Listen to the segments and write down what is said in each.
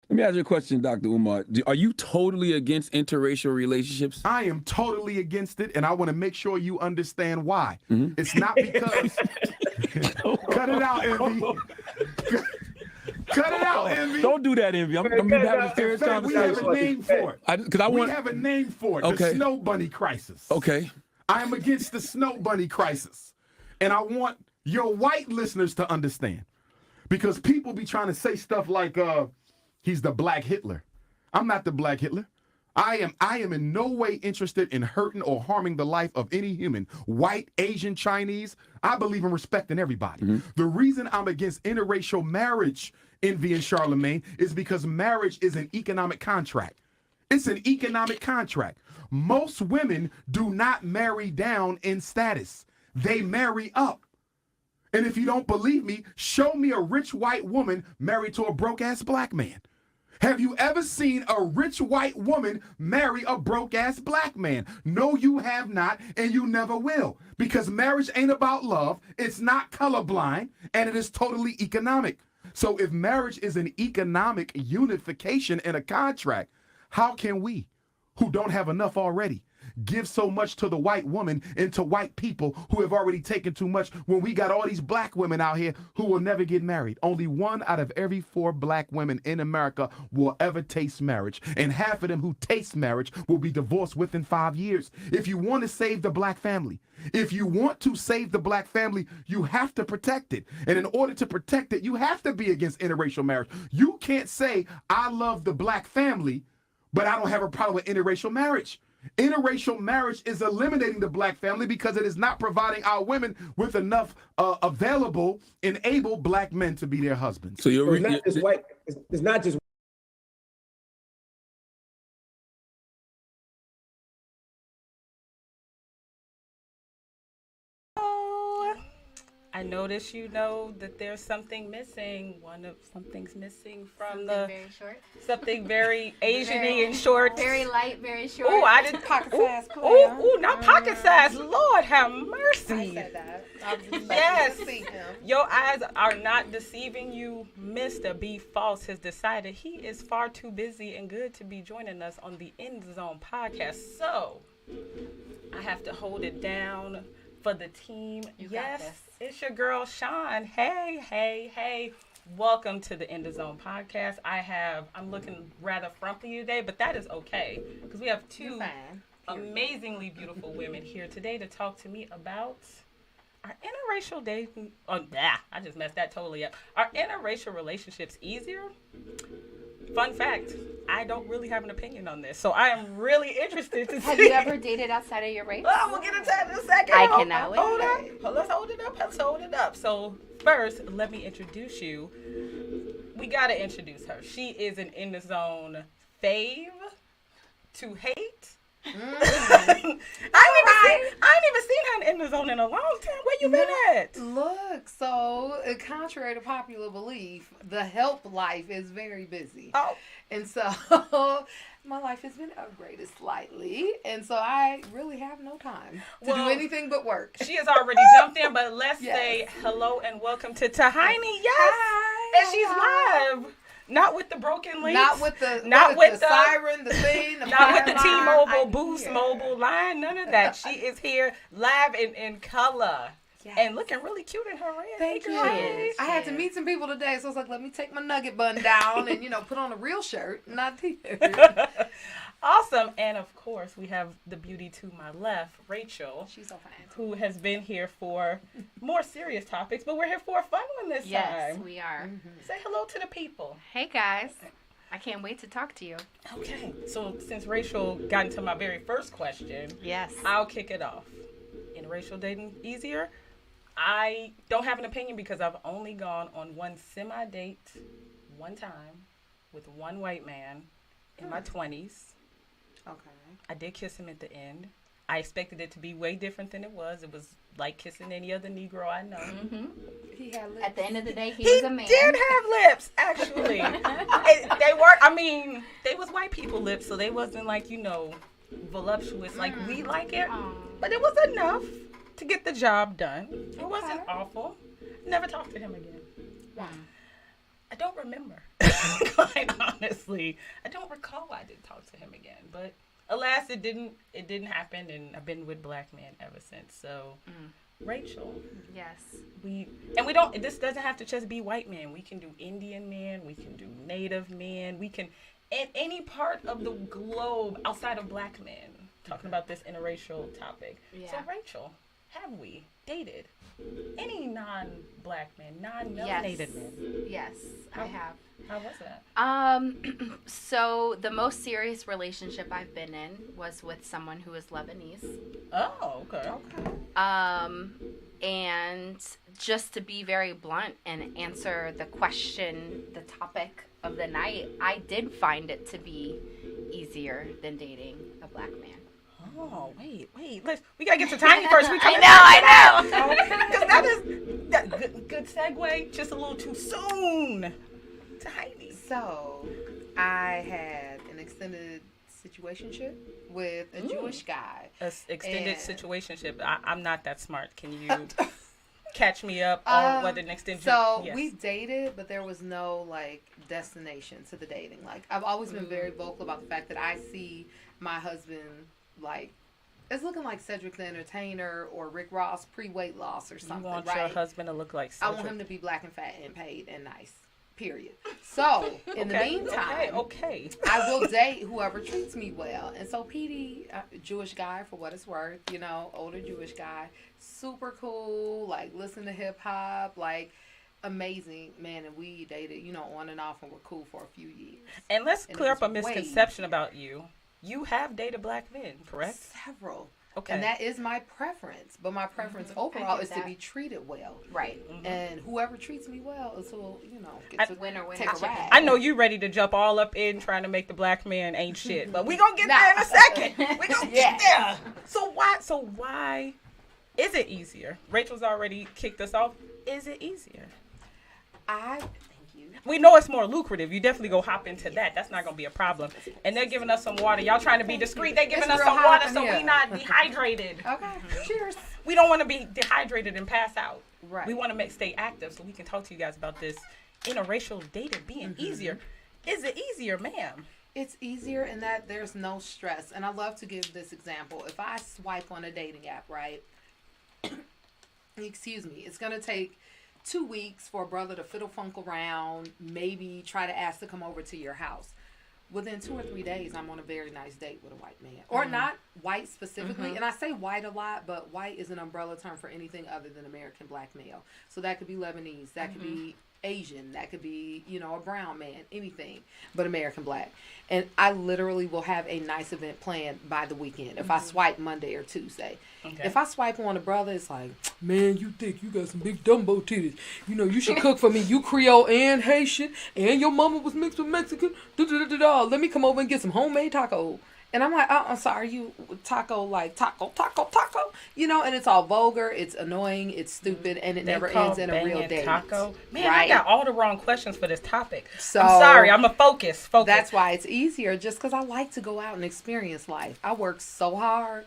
Let me ask you a question, Dr. Umar. Are you totally against interracial relationships? I am totally against it, and I want to make sure you understand why. It's not because. Cut it out, Envy. Cut it out, Envy. Don't do that, Envy. I'm having a serious We have conversation. a name for it. We have a name for it. Okay. The snow bunny crisis. Okay. I am against the snow bunny crisis. And I want your white listeners to understand. Because people be trying to say stuff like, he's the black Hitler. I'm not the black Hitler. I am in no way interested in hurting or harming the life of any human, white, Asian, Chinese. I believe in respecting everybody. The reason I'm against interracial marriage, Envy and Charlemagne, is because marriage is an economic contract. It's an economic contract. Most women do not marry down in status. They marry up. And if you don't believe me, show me a rich white woman married to a broke-ass black man. Have you ever seen a rich white woman marry a broke-ass black man? No, you have not, and you never will. Because marriage ain't about love, it's not colorblind, and it is totally economic. So if marriage is an economic unification and a contract, how can we, who don't have enough already, give so much to the white woman and to white people who have already taken too much when we got all these black women out here who will never get married? Only 1 out of every 4 black women in America will ever taste marriage. And half of them who taste marriage will be divorced within 5 years. If you want to save the black family, you have to protect it. And in order to protect it, you have to be against interracial marriage. You can't say, I love the black family, but I don't have a problem with interracial marriage. Interracial marriage is eliminating the black family because it is not providing our women with enough available and able black men to be their husbands. So it's not just white. It's not just. I notice you know that there's something missing. Something's missing from very short. Something very Asian-y and short. Very light, very short. Oh, I didn't pocket size. Ooh, not pocket size. Lord have mercy. I said that. Yes. Your eyes are not deceiving you. Mr. B. False has decided he is far too busy and good to be joining us on the End Zone podcast. So I have to hold it down for the team. Yes, it's your girl Sean. Hey. Welcome to the End Zone podcast. I'm looking rather frumpy today, but that is okay because we have 2 amazingly beautiful women here today to talk to me about our interracial dating. I just messed that totally up. Are interracial relationships easier? Fun fact, I don't really have an opinion on this, so I am really interested to see. Have you ever dated outside of your race? Oh, we'll get into that in a second. I cannot wait. Let's hold it up. So first, let me introduce you. We got to introduce her. She is an In the Zone fave to hate. I ain't even seen her in the zone in a long time. Where you been at? Look, so contrary to popular belief, the help life is very busy. Oh. And so my life has been upgraded slightly. And so I really have no time to do anything but work. She has already jumped in, but let's say hello and welcome to Tahani. Yes. Hi. And she's live. Not with the broken links. Not with the siren, the thing. Not with the T-Mobile Boost mobile line. None of that. She is here live in color. Yes. And looking really cute in her red. Thank you. I had to meet some people today, so I was like, let me take my nugget bun down and, put on a real shirt, not t-shirt. Awesome. And of course, we have the beauty to my left, Rachel. She's so fun. Who has been here for more serious topics, but we're here for a fun one this time. Yes, we are. Mm-hmm. Say hello to the people. Hey, guys. I can't wait to talk to you. Okay. So since Rachel got into my very first question, yes, I'll kick it off. Interracial dating easier? I don't have an opinion because I've only gone on one semi-date one time with one white man in my 20s. Okay. I did kiss him at the end. I expected it to be way different than it was. It was like kissing any other Negro I know. Mm-hmm. He had lips. At the end of the day, he was a man. He did have lips, actually. They was white people lips, so they wasn't like, voluptuous like we like it. But it was enough to get the job done. It wasn't awful. Never talked to him again. Wow. I don't remember. quite honestly. I don't recall why I didn't talk to him again, but alas, it didn't happen, and I've been with black men ever since. So, Rachel, Yes. we don't. This doesn't have to just be white men. We can do Indian men. We can do Native men. We can in any part of the globe outside of black men. Talking about this interracial topic. Yeah. So, Rachel, have we dated any non-black men, non-melanated men? Yes, I have. How was that? So the most serious relationship I've been in was with someone who is Lebanese. Oh, okay. And just to be very blunt and answer the question, the topic of the night, I did find it to be easier than dating a black man. Oh, wait. We gotta get to Tahani first. I know. Because that is good segue. Just a little too soon. Tahani. So, I had an extended situationship with a Jewish guy. Extended situationship. I'm not that smart. Can you catch me up on what an extended? So Yes. we dated, but there was no like destination to the dating. Like I've always been very vocal about the fact that I see my husband like it's looking like Cedric the Entertainer or Rick Ross pre-weight loss or something. You want right? your husband to look like I Cedric. want him to be black and fat and paid and nice. Period. So in the meantime, okay. I will date whoever treats me well. And so Petey, Jewish guy for what it's worth, you know, older Jewish guy, super cool, like listen to hip hop, like amazing, man. And we dated, you know, on and off and were cool for a few years. And let's And clear it up a was way misconception about you. You have dated black men, correct? Several. Okay. And that is my preference. But my preference overall is to be treated well. Right. And whoever treats me well is who, you know, gets to Winner, take a chicken. ride. I know you ready to jump all up in trying to make the black man ain't shit, but we gonna get there in a second. We gonna get there. So why is it easier? Rachel's already kicked us off. Is it easier? Thank you. We know it's more lucrative. You definitely go hop into that. That's not gonna be a problem. And they're giving us some water. Y'all trying to be discreet. They're giving It's us real some hot water up in so here. we not dehydrated. Okay. Cheers. We don't want to be dehydrated and pass out. Right. We want to stay active so we can talk to you guys about this interracial dating being easier. Is it easier, ma'am? It's easier in that there's no stress. And I love to give this example. If I swipe on a dating app, right? Excuse me. It's going to take 2 weeks for a brother to fiddle funk around, maybe try to ask to come over to your house. Within 2 or 3 days, I'm on a very nice date with a white man. Or not white specifically. And I say white a lot, but white is an umbrella term for anything other than American black male. So that could be Lebanese. That could be Asian. That could be, you know, a brown man. Anything but American black. And I literally will have a nice event planned by the weekend if I swipe Monday or Tuesday. Okay. If I swipe on a brother, it's like, man, you think you got some big Dumbo titties. You know, you should cook for me. You Creole and Haitian, and your mama was mixed with Mexican. Let me come over and get some homemade taco. And I'm like, I'm sorry, you taco, like taco. You know, and it's all vulgar, it's annoying, it's stupid, and it never ends in a real banging date. taco. Man, Right? I got all the wrong questions for this topic. So I'm sorry, I'm a focus. That's why it's easier, just because I like to go out and experience life. I work so hard.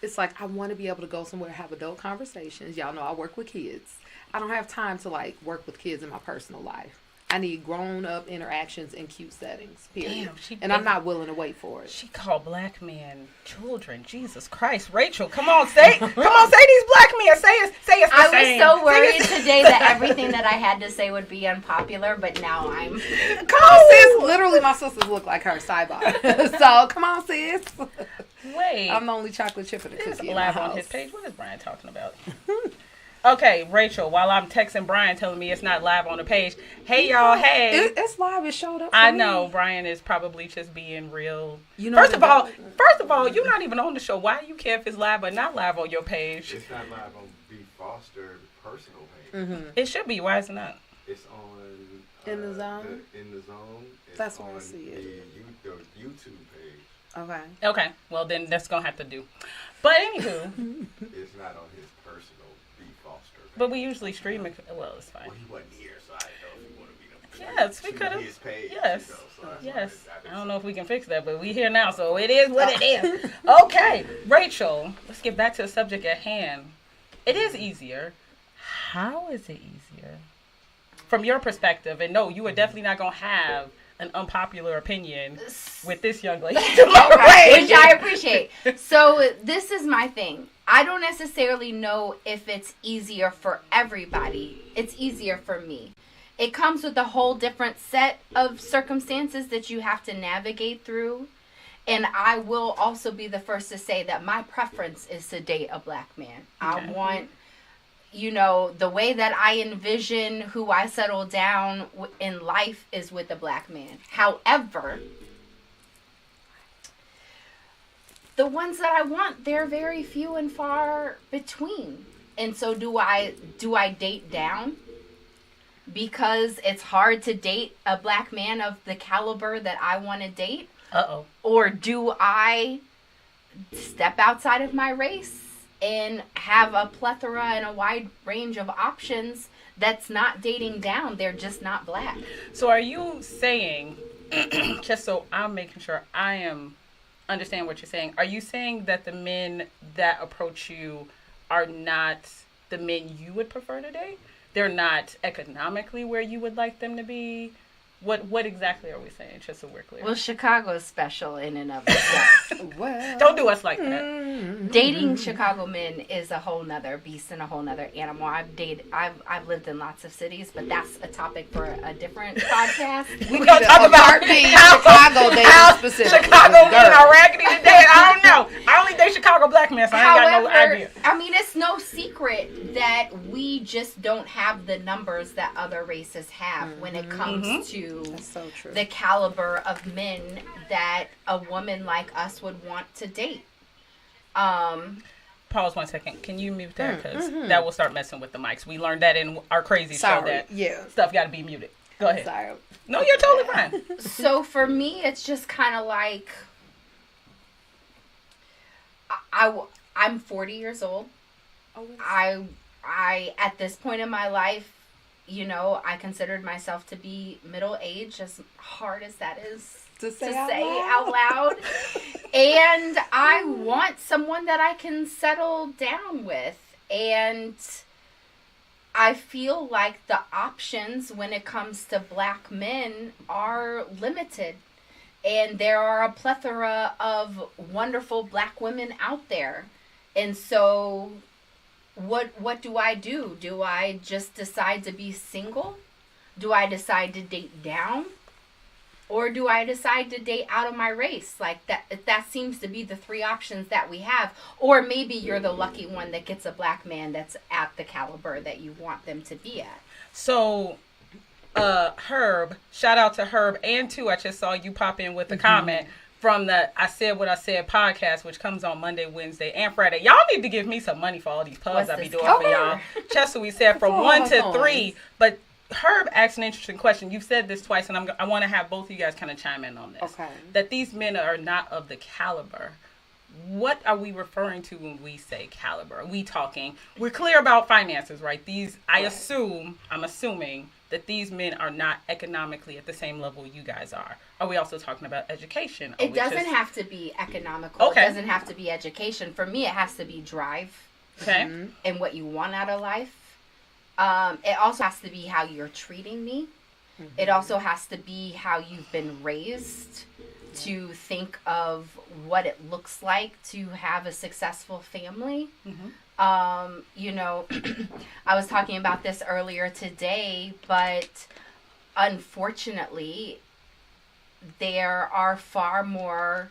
It's like I want to be able to go somewhere, have adult conversations. Y'all know I work with kids. I don't have time to like work with kids in my personal life. I need grown-up interactions in cute settings, period. Damn, and I'm not willing to wait for it. She called black men children. Jesus Christ, Rachel, come on, say these black men. Say it's the same. I was so worried today that everything that I had to say would be unpopular, but now I'm. Come on, sis. Literally, my sisters look like her. Sidebar. So come on, sis. Wait, I'm the only chocolate chip in the there's cookie in my live house. on his page. What is Brian talking about? Okay, Rachel, while I'm texting Brian telling me it's not live on the page. Hey, y'all, hey. It's live. It showed up for I me. know Brian is probably just being real. You know First of all, you're not even on the show. Why do you care if it's live or not live on your page? It's not live on B. Foster personal page. It should be. Why is it not? It's on In the Zone? In the zone. It's That's where I on see it. The YouTube page. Okay. Okay, well then that's gonna have to do. But anywho, It's not on his personal B. Foster page. but we usually stream it. Well, it's fine. Well, he wasn't here, so I didn't know if he wanted me to. Yes, we shoot could have. his page, Yes, you know, so that's why yes. I I don't know if we can fix that, but we here now, so it is what it is. Okay, Rachel, let's get back to the subject at hand. It is easier. How is it easier? from your perspective, and no, you are definitely not gonna have an unpopular opinion with this young lady, which I appreciate. So this is my thing. I don't necessarily know if it's easier for everybody. It's easier for me. It comes with a whole different set of circumstances that you have to navigate through. And I will also be the first to say that my preference is to date a black man. I want, the way that I envision who I settle down in life is with a black man. However, the ones that I want, they're very few and far between. And so do I date down? Because it's hard to date a black man of the caliber that I want to date? Uh-oh. Or do I step outside of my race and have a plethora and a wide range of options that's not dating down? They're just not black. So are you saying, just so I'm making sure understand what you're saying, are you saying that the men that approach you are not the men you would prefer to date? They're not economically where you would like them to be? What exactly are we saying, just so we're clear? Well, Chicago is special in and of itself. Well, don't do us like that. Dating Chicago men is a whole nother beast and a whole nother animal. I've lived in lots of cities, but that's a topic for a different podcast. We're gonna talk about Chicago dating specifically. Chicago men are raggedy today. I don't know. I only date Chicago black men, so I ain't got no idea. I mean, it's no secret that we just don't have the numbers that other races have when it comes to That's so true. the caliber of men that a woman like us would want to date. Pause 1 second. Can you mute that? Because that will start messing with the mics. We learned that in our crazy show that stuff got to be muted. Go ahead. Sorry. No, you're totally fine. So for me, it's just kind of like I'm 40 years old. I at this point in my life, I considered myself to be middle age, as hard as that is To say out loud. And I want someone that I can settle down with. And I feel like the options when it comes to black men are limited. And there are a plethora of wonderful black women out there. And so what do I do? Do I just decide to be single? Do I decide to date down? Or do I decide to date out of my race? Like that seems to be the three options that we have. Or maybe you're the lucky one that gets a black man that's at the caliber that you want them to be at. So, Herb, shout out to Herb and I just saw you pop in with a comment from the I Said What I Said podcast, which comes on Monday, Wednesday, and Friday. Y'all need to give me some money for all these pubs I be doing for y'all. Just so we said from 1 to 3. But Herb asked an interesting question. You've said this twice, and I want to have both of you guys kind of chime in on this. Okay. That these men are not of the caliber. What are we referring to when we say caliber? Are we talking? We're clear about finances, right? I'm assuming that these men are not economically at the same level you guys are. Are we also talking about education? It doesn't have to be economical. Okay. It doesn't have to be education. For me, it has to be drive. Okay. And what you want out of life. It also has to be how you're treating me. It also has to be how you've been raised to think of what it looks like to have a successful family. I was talking about this earlier today, but unfortunately, there are far more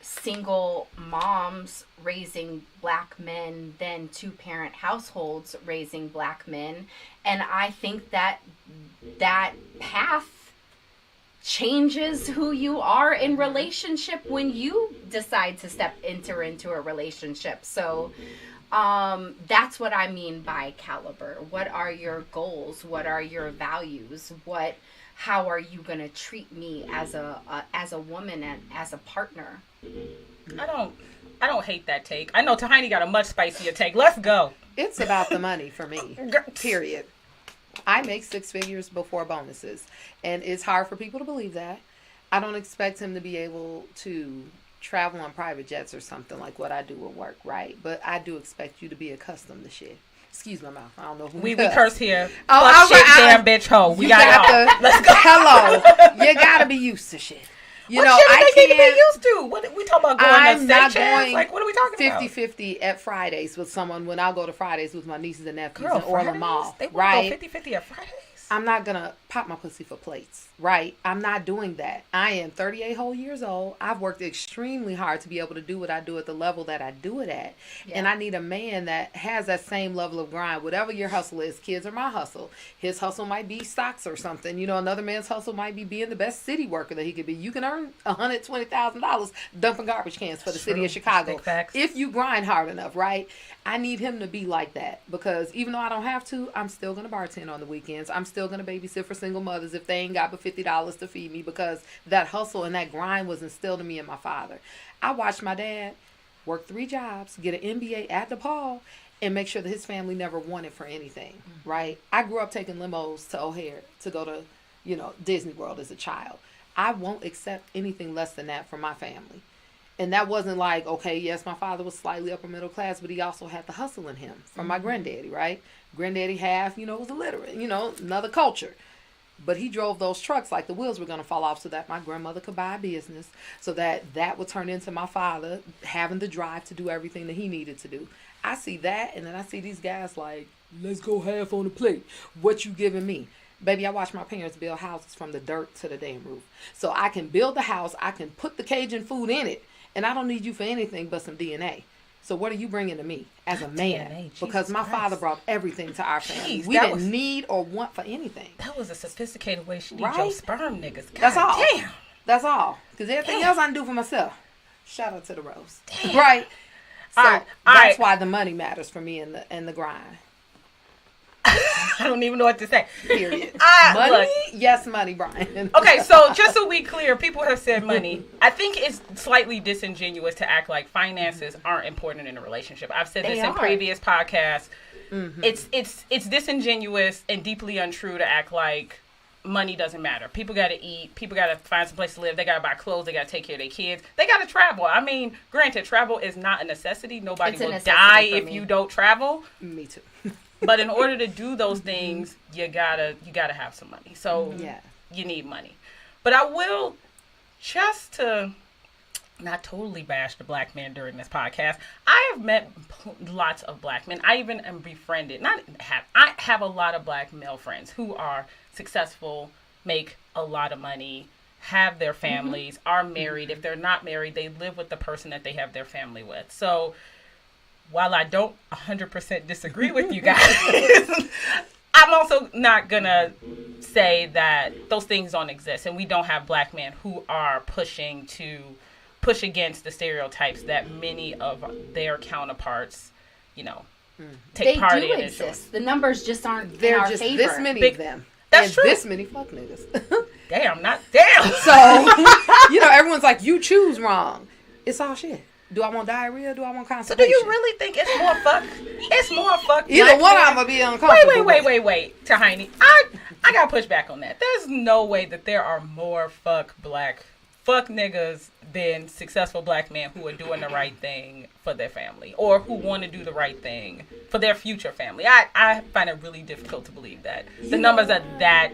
single moms raising black men than two-parent households raising black men. And I think that path changes who you are in relationship when you decide to enter into a relationship. So that's what I mean by caliber. What are your goals? What are your values? How are you going to treat me as a woman and as a partner? I don't hate that take. I know Tahani got a much spicier take. Let's go. It's about the money for me. Period. I make 6 figures before bonuses, and it's hard for people to believe that. I don't expect him to be able to travel on private jets or something like what I do at work, right? But I do expect you to be accustomed to shit. Excuse my mouth. I don't know who We curse here. Oh, Fuck shit, damn bitch, hoe. We got it all. Let's go. Hello. You gotta be used to shit. You know, shit I they need to can't. be used to? What we talking about? Going I'm to not sex chats? going Like, what are we talking about? 50-50 at Fridays with someone when I go to Fridays with my nieces and nephews Girl, in Orland Fridays? Mall. They want Right? to go 50-50 at Fridays? I'm not gonna pop my pussy for plates, right? I'm not doing that. I am 38 whole years old. I've worked extremely hard to be able to do what I do at the level that I do it at. Yeah. And I need a man that has that same level of grind. Whatever your hustle is, kids are my hustle. His hustle might be stocks or something. You know, another man's hustle might be being the best city worker that he could be. You can earn $120,000 dumping garbage cans for the city of Chicago. Big facts. If you grind hard enough, right? I need him to be like that because even though I don't have to, I'm still going to bartend on the weekends. I'm still going to babysit for single mothers if they ain't got but $50 to feed me because that hustle and that grind was instilled in me and my father. I watched my dad work 3 jobs, get an MBA at DePaul, and make sure that his family never wanted for anything, right? I grew up taking limos to O'Hare to go to, you know, Disney World as a child. I won't accept anything less than that from my family. And that wasn't like, okay, yes, my father was slightly upper middle class, but he also had the hustle in him from my granddaddy, right? Granddaddy half, you know, was illiterate, you know, another culture. But he drove those trucks like the wheels were going to fall off so that my grandmother could buy a business, so that would turn into my father having the drive to do everything that he needed to do. I see that, and then I see these guys like, let's go half on the plate. What you giving me? Baby, I watched my parents build houses from the dirt to the damn roof. So I can build the house, I can put the Cajun food in it, and I don't need you for anything but some DNA. So what are you bringing to me as a man? DNA, because Jesus my Christ. father brought everything to our family. Jeez, We that didn't was- need or want for anything. That was a sophisticated way she did Right? your sperm niggas. God That's all. damn. That's all. Because everything Damn. else I can do for myself. Shout out to the Rose. Right? So All right, that's why the money matters for me and the grind. I don't even know what to say. Period. Look. Money? Yes, money, Brian. Okay, so just so we clear, people have said money. I think it's slightly disingenuous to act like finances aren't important in a relationship. I've said this They in are. previous podcasts. It's disingenuous and deeply untrue to act like money doesn't matter. People got to eat. People got to find some place to live. They got to buy clothes. They got to take care of their kids. They got to travel. I mean, granted, travel is not a necessity. Nobody It's a will necessity die for if me. you don't travel. Me too. But in order to do those things, you gotta have some money. So Yeah. you need money. But I will, just to not totally bash the black man during this podcast, I have met lots of black men. I even am befriended. I have a lot of black male friends who are successful, make a lot of money, have their families, are married. If they're not married, they live with the person that they have their family with. So while I don't 100% disagree with you guys, I'm also not going to say that those things don't exist. And we don't have black men who are push against the stereotypes that many of their counterparts, you know, take They part do in. exist. The numbers just aren't in There our are just favor. this many Big- of them. That's and true. This many fuck niggas. Damn. So, you know, everyone's like, you choose wrong. It's all shit. Do I want diarrhea? Do I want So constipation? do you really think it's more fuck? It's more fuck. Either black one, men- I'm gonna be uncomfortable. Wait, Tahani. I gotta push back on that. There's no way that there are more fuck niggas than successful black men who are doing the right thing for their family or who want to do the right thing for their future family. I find it really difficult to believe that the numbers are that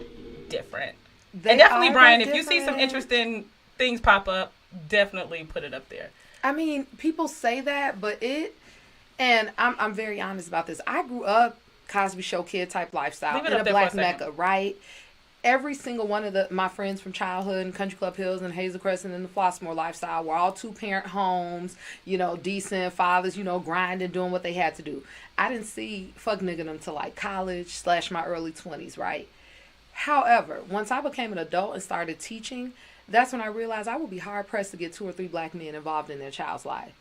different. They And definitely, are Brian, that if you see some different. interesting things pop up, definitely put it up there. I mean, people say that, but and I'm very honest about this. I grew up Cosby Show kid type lifestyle Leave it in up a there black for a second. mecca, right? Every single one of my friends from childhood and Country Club Hills and Hazel Crescent and the Flossmoor lifestyle were all 2-parent homes, you know, decent fathers, you know, grinding, doing what they had to do. I didn't see fuck nigga until like college / my early 20s, right? However, once I became an adult and started teaching, that's when I realized I would be hard pressed to get 2 or 3 black men involved in their child's life.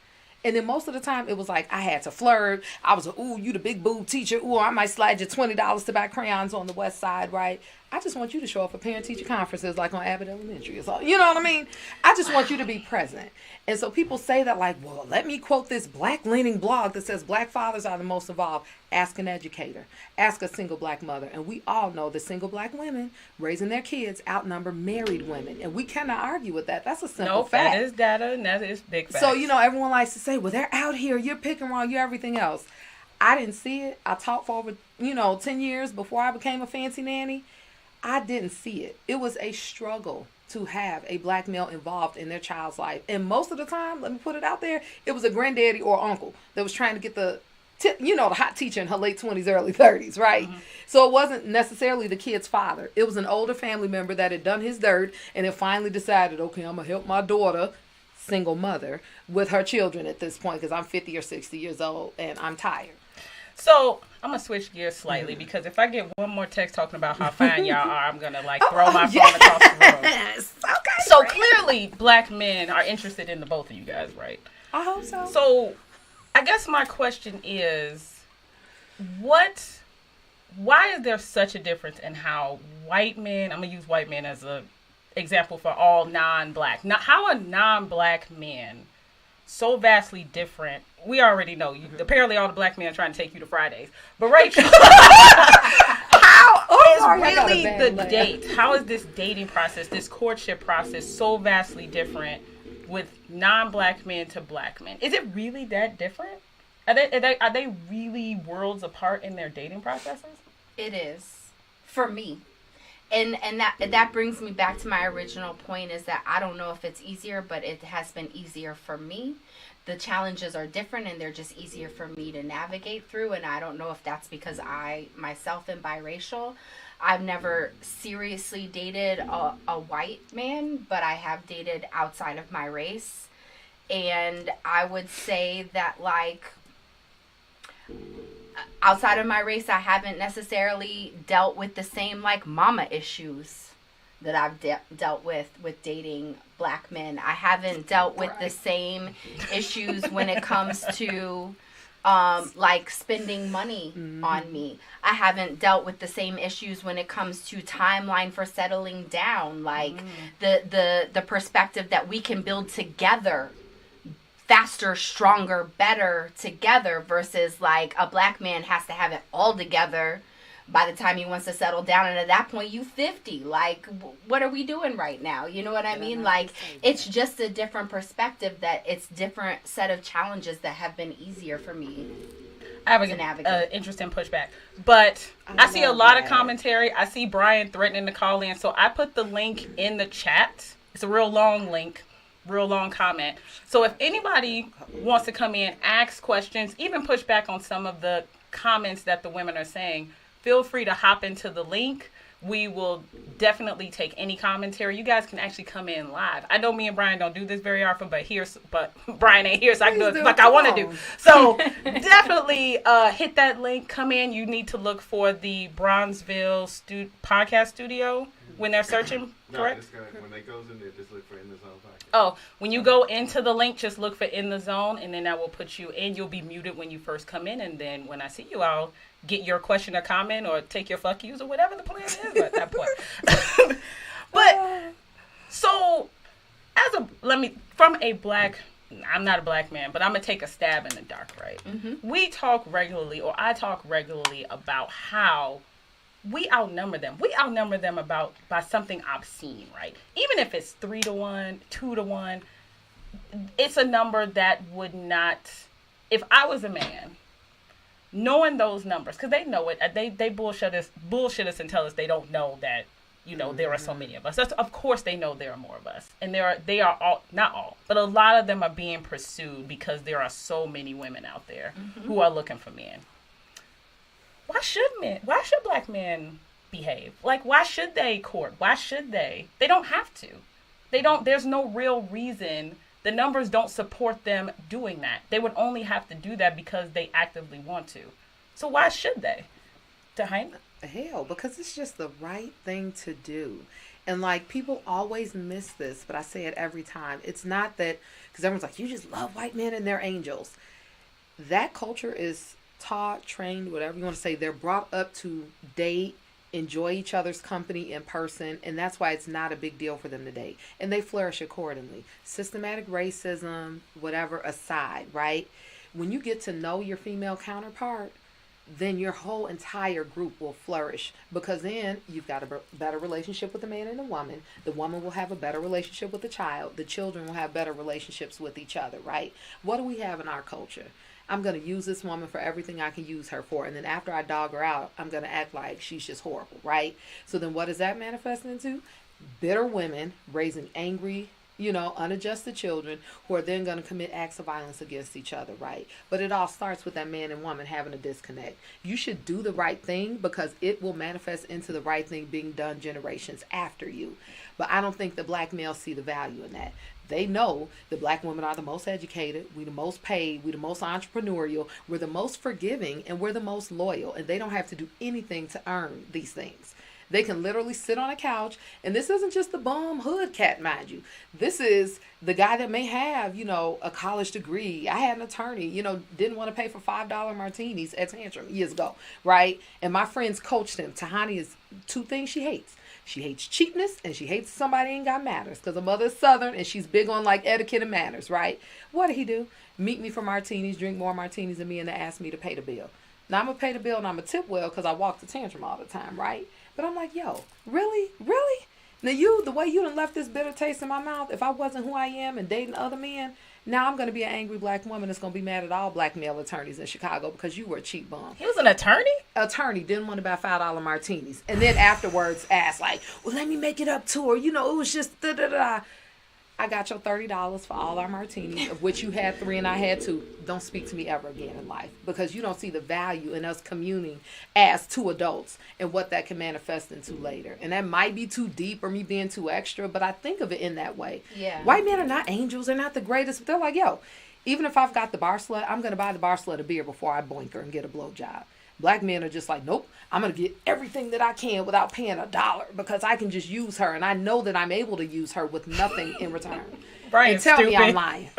And then most of the time it was like I had to flirt. I was ooh, you the big boob teacher. Ooh, I might slide you $20 to buy crayons on the west side, right? I just want you to show up at parent-teacher conferences like on Abbott Elementary or something. You know what I mean? I just want you to be present. And so people say that like, well, let me quote this black-leaning blog that says black fathers are the most involved. Ask an educator. Ask a single black mother. And we all know that single black women raising their kids outnumber married women. And we cannot argue with that. That's a simple Nope, fact. that is data and that is big fact. So, you know, everyone likes to say, well, they're out here. You're picking wrong. You're everything else. I didn't see it. I taught for over, 10 years before I became a fancy nanny. I didn't see it. It was a struggle to have a black male involved in their child's life. And most of the time, let me put it out there, it was a granddaddy or uncle that was trying to get the hot teacher in her late 20s, early 30s, right? Mm-hmm. So it wasn't necessarily the kid's father. It was an older family member that had done his dirt and had finally decided, okay, I'm going to help my daughter, single mother, with her children at this point because I'm 50 or 60 years old and I'm tired. So I'm going to switch gears slightly because if I get one more text talking about how fine y'all are, I'm going to throw my phone across the room. Okay. So clearly black men are interested in the both of you guys, right? I hope so. So I guess my question is, why is there such a difference in how white men, I'm going to use white men as an example for all non-black, how are non-black men so vastly different? We already know, apparently all the black men are trying to take you to Fridays, but Rachel, how is really the date? How is this dating process, this courtship process so vastly different with non-black men to black men? Is it really that different? Are they really worlds apart in their dating processes? It is, for me. And that brings me back to my original point, is that I don't know if it's easier, but it has been easier for me. The challenges are different and they're just easier for me to navigate through. And I don't know if that's because I myself am biracial. I've never seriously dated a white man, but I have dated outside of my race. And I would say that outside of my race, I haven't necessarily dealt with the same mama issues that I've dealt with dating black men. I haven't dealt with the same issues when it comes to spending money on me. I haven't dealt with the same issues when it comes to timeline for settling down, the perspective that we can build together faster, stronger, better together versus a black man has to have it all together by the time he wants to settle down, and at that point you 50. What are we doing right now? You know what I mean? It's just a different perspective, that it's different set of challenges that have been easier for me. I have an interesting pushback, but I see a lot of commentary. I see Brian threatening to call in, so I put the link in the chat. It's a real long link, real long comment. So if anybody wants to come in, ask questions, even push back on some of the comments that the women are saying, feel free to hop into the link. We will definitely take any commentary. You guys can actually come in live. I know me and Brian don't do this very often, but Brian ain't here, so I can do it like I want to do. So definitely hit that link. Come in. You need to look for the Bronzeville podcast studio when they're searching. Correct? When they goes in there, just look for In the Zone podcast. Oh, when you go into the link, just look for In the Zone, and then that will put you in. You'll be muted when you first come in, and then when I see you, I'll get your question or comment or take your fuck yous or whatever the plan is at that point. But so from a black, I'm not a black man, but I'm going to take a stab in the dark, right? Mm-hmm. We talk regularly, or I talk regularly about how we outnumber them. We outnumber them by something obscene, right? Even if it's 3-1, 2-1, it's a number that would not, if I was a man, knowing those numbers, because they know it, they bullshit us and tell us they don't know that, there are so many of us. Of course they know there are more of us. And they are all, not all, but a lot of them are being pursued because there are so many women out there who are looking for men. Why should black men behave? Why should they court? Why should they? They don't have to. There's no real reason. The numbers don't support them doing that. They would only have to do that because they actively want to. So why should they? Tahani? Hell, because it's just the right thing to do. And people always miss this, but I say it every time. It's not that, because everyone's like, you just love white men and they're angels. That culture is taught, trained, whatever you want to say. They're brought up to date, enjoy each other's company in person, and that's why it's not a big deal for them to date. And they flourish accordingly. Systematic racism, whatever aside, right? When you get to know your female counterpart, then your whole entire group will flourish, because then you've got a better relationship with the man and the woman. The woman will have a better relationship with the child. The children will have better relationships with each other, right? What do we have in our culture? I'm going to use this woman for everything I can use her for. And then after I dog her out, I'm going to act like she's just horrible, right? So then what does that manifest into? Bitter women raising angry, unadjusted children who are then going to commit acts of violence against each other, right? But it all starts with that man and woman having a disconnect. You should do the right thing because it will manifest into the right thing being done generations after you. But I don't think the black males see the value in that. They know the black women are the most educated, we the most paid, we the most entrepreneurial, we're the most forgiving, and we're the most loyal. And they don't have to do anything to earn these things. They can literally sit on a couch, and this isn't just the bum hood cat, mind you. This is the guy that may have, a college degree. I had an attorney, didn't want to pay for $5 martinis at Tantrum years ago, right? And my friends coached him. Tahani is 2 things she hates. She hates cheapness, and she hates somebody ain't got manners, because her mother is Southern, and she's big on, etiquette and manners, right? What did he do? Meet me for martinis, drink more martinis than me, and then ask me to pay the bill. Now, I'm going to pay the bill, and I'm going to tip well, because I walk the Tantrum all the time, right? But I'm like, yo, really? Really? Now, the way you done left this bitter taste in my mouth, if I wasn't who I am and dating other men, now I'm going to be an angry black woman that's going to be mad at all black male attorneys in Chicago because you were a cheap bum. He was an attorney? Attorney didn't want to buy $5 martinis. And then afterwards asked, well, let me make it up to her. It was just da-da-da. I got your $30 for all our martinis, of which you had 3 and I had 2. Don't speak to me ever again in life, because you don't see the value in us communing as 2 adults and what that can manifest into later. And that might be too deep or me being too extra, but I think of it in that way. Yeah. White men are not angels. They're not the greatest. But they're like, yo, even if I've got the bar slut, I'm going to buy the bar slut a beer before I boink her and get a blowjob. Black men are just like, nope, I'm going to get everything that I can without paying $1 because I can just use her. And I know that I'm able to use her with nothing in return. Brian, and tell me I'm lying.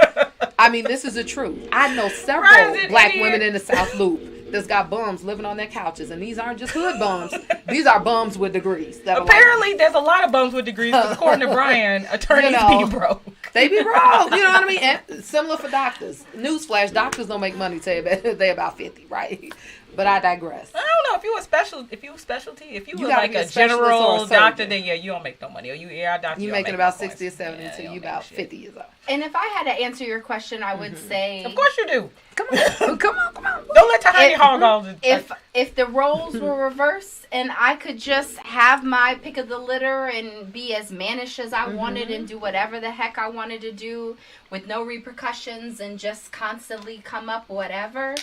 I mean, this is the truth. I know several black women in the South Loop that's got bums living on their couches. And these aren't just hood bums. These are bums with degrees. Apparently, there's a lot of bums with degrees. According to Brian, attorneys be broke. They be broke. You know what I mean? And similar for doctors. Newsflash, doctors don't make money till they're about 50, right? But I digress. I don't know if you a specialty, if you were gotta like be a a general specialist or a doctor, surgeon. then yeah, you don't make no money. Or you ER doctor, You don't making make about no 60 or 70 points. until Yeah, you don't about make shit. 50 years old. And if I had to answer your question, I would say, Of course you do. Come on. Don't let Tahani hog all the. if the roles were reversed and I could just have my pick of the litter and be as mannish as I wanted and do whatever the heck I wanted to do with no repercussions and just constantly come up whatever,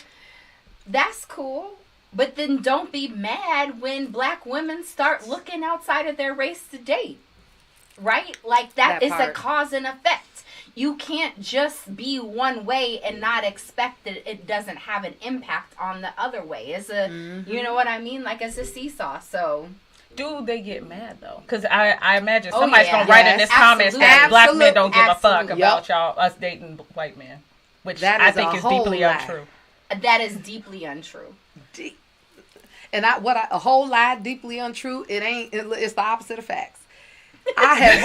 that's cool. But then don't be mad when black women start looking outside of their race to date. Right? Like that is a cause and effect. You can't just be one way and not expect that it doesn't have an impact on the other way. It's a, you know what I mean? Like it's a seesaw. So, do they get mad though? Because I imagine somebody's gonna write in this Absolutely. comments that black men don't give a fuck Absolutely. about us dating white men, which That I is think a is whole deeply lie. untrue. that is deeply untrue. And a whole lie, deeply untrue, it's the opposite of facts. I have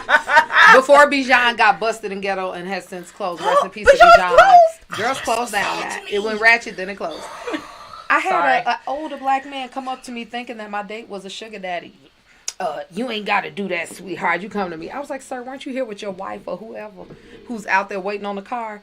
had, before Bijan got busted in ghetto and has since closed, rest in peace to Bijan. Girls closed down now. It went ratchet, then it closed. I had an older black man come up to me thinking that my date was a sugar daddy. You ain't got to do that, sweetheart. You come to me. I was like, sir, weren't you here with your wife or whoever who's out there waiting on the car?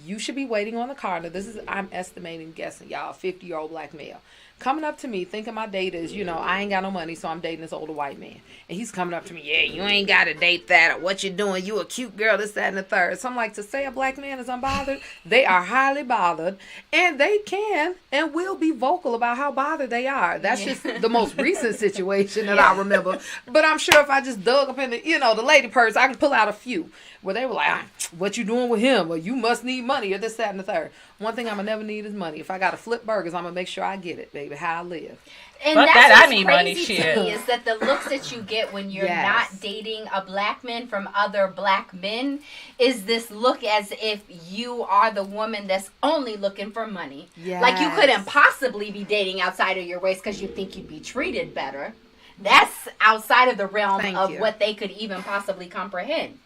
You should be waiting on the car. Now, I'm estimating, guessing, y'all, 50-year-old black male. Coming up to me, thinking my date is, I ain't got no money, so I'm dating this older white man. And he's coming up to me, yeah, you ain't got to date that, or what you doing, you a cute girl, this, that, and the third. So I'm like, to say a black man is unbothered, they are highly bothered, and they can and will be vocal about how bothered they are. That's just the most recent situation that I remember. But I'm sure if I just dug up in the, the lady purse, I can pull out a few where they were like, what you doing with him, or you must need money, or this, that, and the third. One thing I'm going to never need is money. If I got to flip burgers, I'm going to make sure I get it, baby, how I live. And Fuck that's that, I what's need money, crazy shit. to me is that the looks that you get when you're Yes. not dating a black man from other black men is this look as if you are the woman that's only looking for money. Yes. Like you couldn't possibly be dating outside of your race because you think you'd be treated better. That's outside of the realm of what they could even possibly comprehend.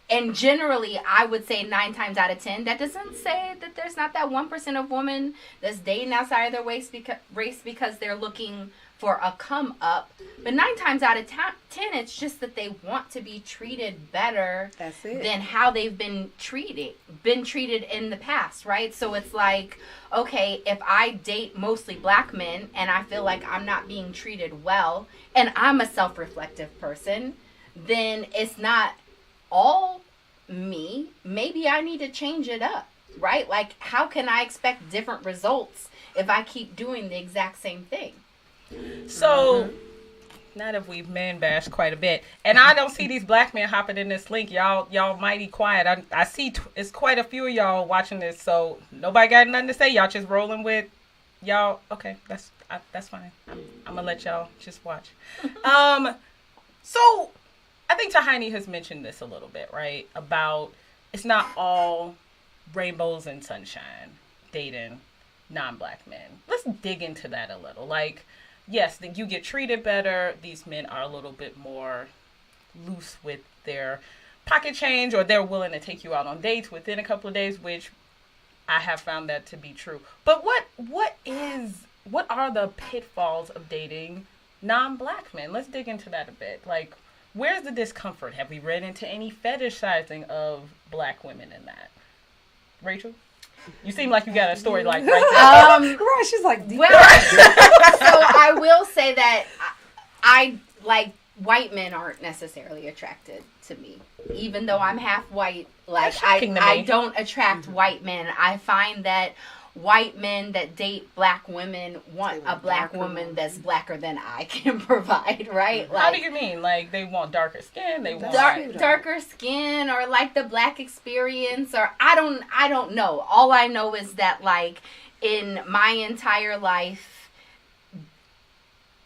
And generally, I would say 9 times out of 10, that doesn't say that there's not that 1% of women that's dating outside of their race because they're looking for a come up. But 9 times out of 10, it's just that they want to be treated better than how they've been treated in the past, right? So it's like, okay, if I date mostly black men and I feel like I'm not being treated well, and I'm a self-reflective person, then it's not all me. Maybe I need to change it up, right? Like, how can I expect different results if I keep doing the exact same thing? So, now that we've man bashed quite a bit, and I don't see these black men hopping in this link, y'all mighty quiet. I see it's quite a few of y'all watching this, so nobody got nothing to say. Y'all just rolling with y'all. Okay, that's fine. I'm gonna let y'all just watch. So I think Tahani has mentioned this a little bit, right? About it's not all rainbows and sunshine dating non-black men. Let's dig into that a little. Like, yes, you get treated better. These men are a little bit more loose with their pocket change, or they're willing to take you out on dates within a couple of days, which I have found that to be true. But what are the pitfalls of dating non-black men? Let's dig into that a bit. Like, where's the discomfort? Have we read into any fetishizing of black women in that? Rachel? You seem like you got a story like right there. Right, she's like, well, so I will say that I like white men aren't necessarily attracted to me, even though I'm half white. Like I don't attract white men. I find that white men that date black women want a black woman that's blacker than I can provide, right? Like, how do you mean? Like, they want darker skin? They want darker skin, or like the black experience, or I don't know. All I know is that, like, in my entire life,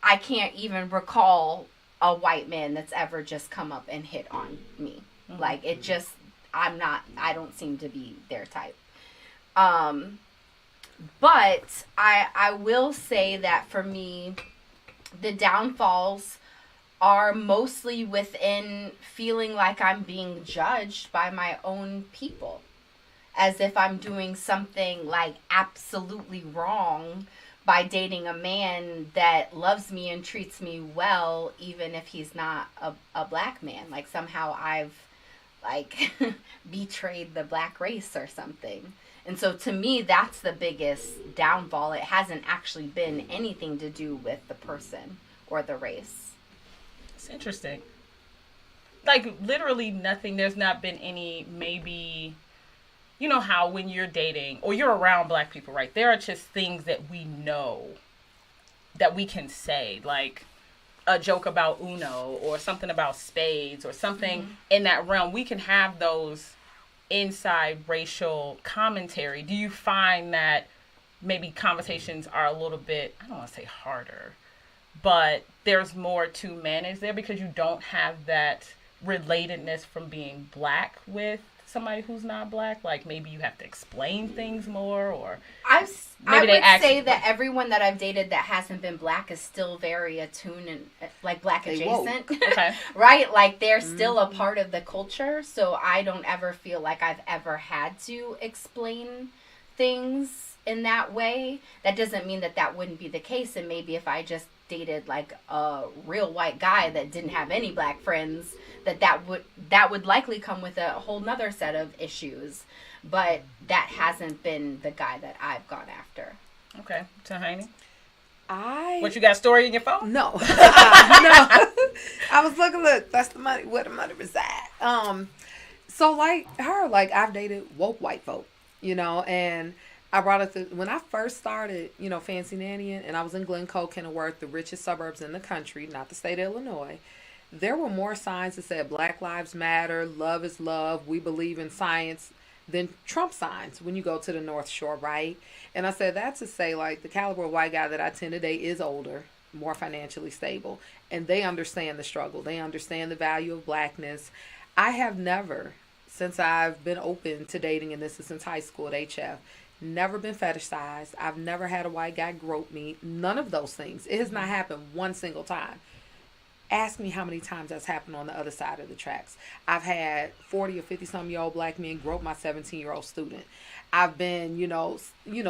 I can't even recall a white man that's ever just come up and hit on me. Mm-hmm. Like, it just, I don't seem to be their type. But I will say that for me, the downfalls are mostly within feeling like I'm being judged by my own people, as if I'm doing something like absolutely wrong by dating a man that loves me and treats me well, even if he's not a black man. Like, somehow I've like betrayed the black race or something. And so to me, that's the biggest downfall. It hasn't actually been anything to do with the person or the race. It's interesting. Like, literally nothing. There's not been any, maybe, you know how when you're dating or you're around black people, right? There are just things that we know that we can say, like a joke about Uno or something about spades or something in that realm. We can have those inside racial commentary. Do you find that maybe conversations are a little bit, I don't want to say harder, but there's more to manage there because you don't have that relatedness from being black with somebody who's not black? Like, maybe you have to explain things more, or I would say that everyone that I've dated that hasn't been black is still very attuned and like black adjacent. Okay. Right? Like, they're still a part of the culture, so I don't ever feel like I've ever had to explain things in that way. That doesn't mean that that wouldn't be the case, and maybe if I just dated like a real white guy that didn't have any black friends, that would likely come with a whole nother set of issues. But that hasn't been the guy that I've gone after. Okay. Tahani? What, you got a story in your phone? No. No. I was looking, look, that's the money, where the money reside. So like her, like, I've dated woke white folk, you know, and I brought it to, when I first started, you know, fancy nannying, and I was in Glencoe, Kenilworth, the richest suburbs in the country, not the state of Illinois. There were more signs that said Black Lives Matter, love is love, we believe in science, than Trump signs when you go to the North Shore, right? And I said that to say, like, the caliber of white guy that I tend to date is older, more financially stable, and they understand the struggle. They understand the value of blackness. I have never, since I've been open to dating, and this is since high school at HF, never been fetishized. I've never had a white guy grope me. None of those things. It has not happened one single time. Ask me how many times that's happened on the other side of the tracks. I've had 40 or 50-some-year-old black men grope my 17-year-old student. I've been,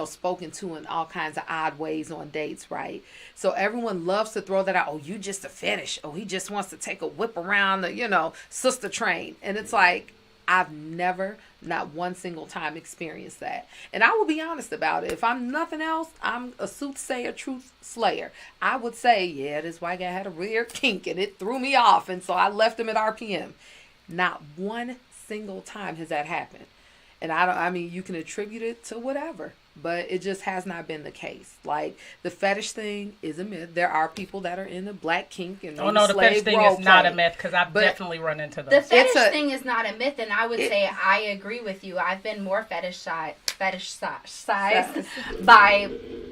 spoken to in all kinds of odd ways on dates, right? So everyone loves to throw that out. Oh, you just a fetish. Oh, he just wants to take a whip around the, sister train. And it's like, I've never, not one single time, experienced that. And I will be honest about it. If I'm nothing else, I'm a soothsayer, truth slayer. I would say, yeah, this white guy had a weird kink and it threw me off. And so I left him at RPM. Not one single time has that happened. And you can attribute it to whatever, but it just has not been the case. Like, the fetish thing is a myth. There are people that are in the black kink and the fetish thing is not a myth, because I've definitely run into those. The fetish thing is not a myth, and I would say I agree with you. I've been more fetishized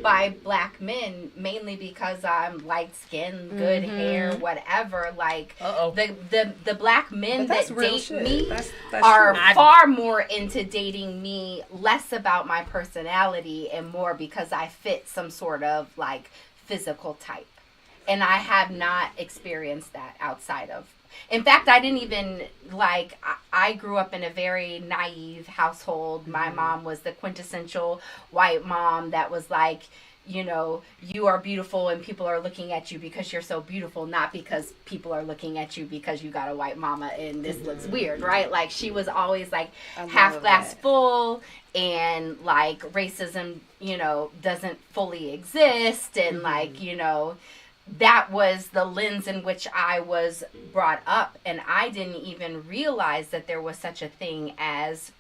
by black men, mainly because I'm light skinned, good hair, whatever. Like, the black men that date me are far more into dating me, less about my personality and more because I fit some sort of like physical type. And I have not experienced that outside of. In fact, I didn't even, I grew up in a very naive household. My mom was the quintessential white mom that was like, you are beautiful and people are looking at you because you're so beautiful, not because people are looking at you because you got a white mama and this looks weird, right? Like, she was always like half glass full, and like racism, doesn't fully exist, and that was the lens in which I was brought up. And I didn't even realize that there was such a thing as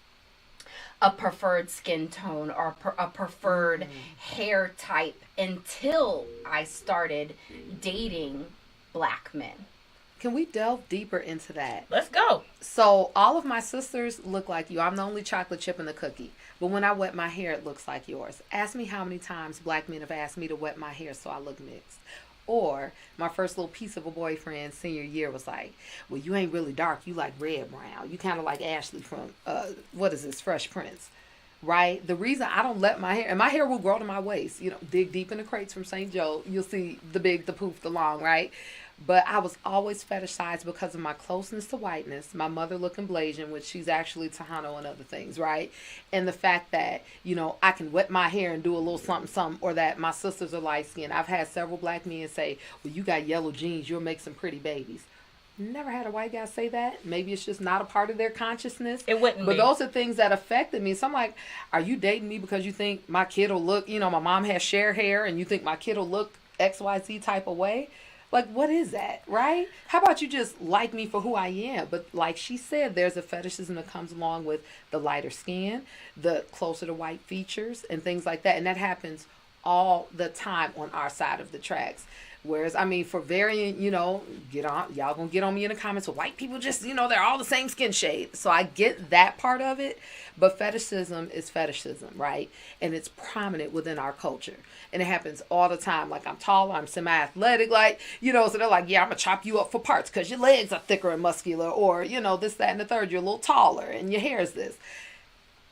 a preferred skin tone or a preferred hair type until I started dating black men. Can we delve deeper into that? Let's go. So all of my sisters look like you. I'm the only chocolate chip in the cookie. But when I wet my hair, it looks like yours. Ask me how many times black men have asked me to wet my hair so I look mixed. Or my first little piece of a boyfriend senior year was like, well, you ain't really dark. You like red brown. You kind of like Ashley from, Fresh Prince, right? The reason I don't let my hair, and my hair will grow to my waist, dig deep in the crates from St. Joe. You'll see the big, the poof, the long, right? But I was always fetishized because of my closeness to whiteness, my mother looking Blasian, which she's actually Tahani and other things, right? And the fact that, I can wet my hair and do a little something, or that my sisters are light skinned. I've had several black men say, well, you got yellow jeans, you'll make some pretty babies. Never had a white guy say that. Maybe it's just not a part of their consciousness. It wouldn't be. But those are things that affected me. So I'm like, are you dating me because you think my kid will look, my mom has share hair and you think my kid will look XYZ type of way? Like, what is that, right? How about you just like me for who I am? But like she said, there's a fetishism that comes along with the lighter skin, the closer to white features, and things like that. And that happens all the time on our side of the tracks. Whereas, for varying, y'all gonna get on me in the comments. Well, white people just, they're all the same skin shade. So I get that part of it. But fetishism is fetishism, right? And it's prominent within our culture. And it happens all the time. Like, I'm taller, I'm semi-athletic, so they're like, yeah, I'm going to chop you up for parts because your legs are thicker and muscular. Or, this, that, and the third, you're a little taller and your hair is this.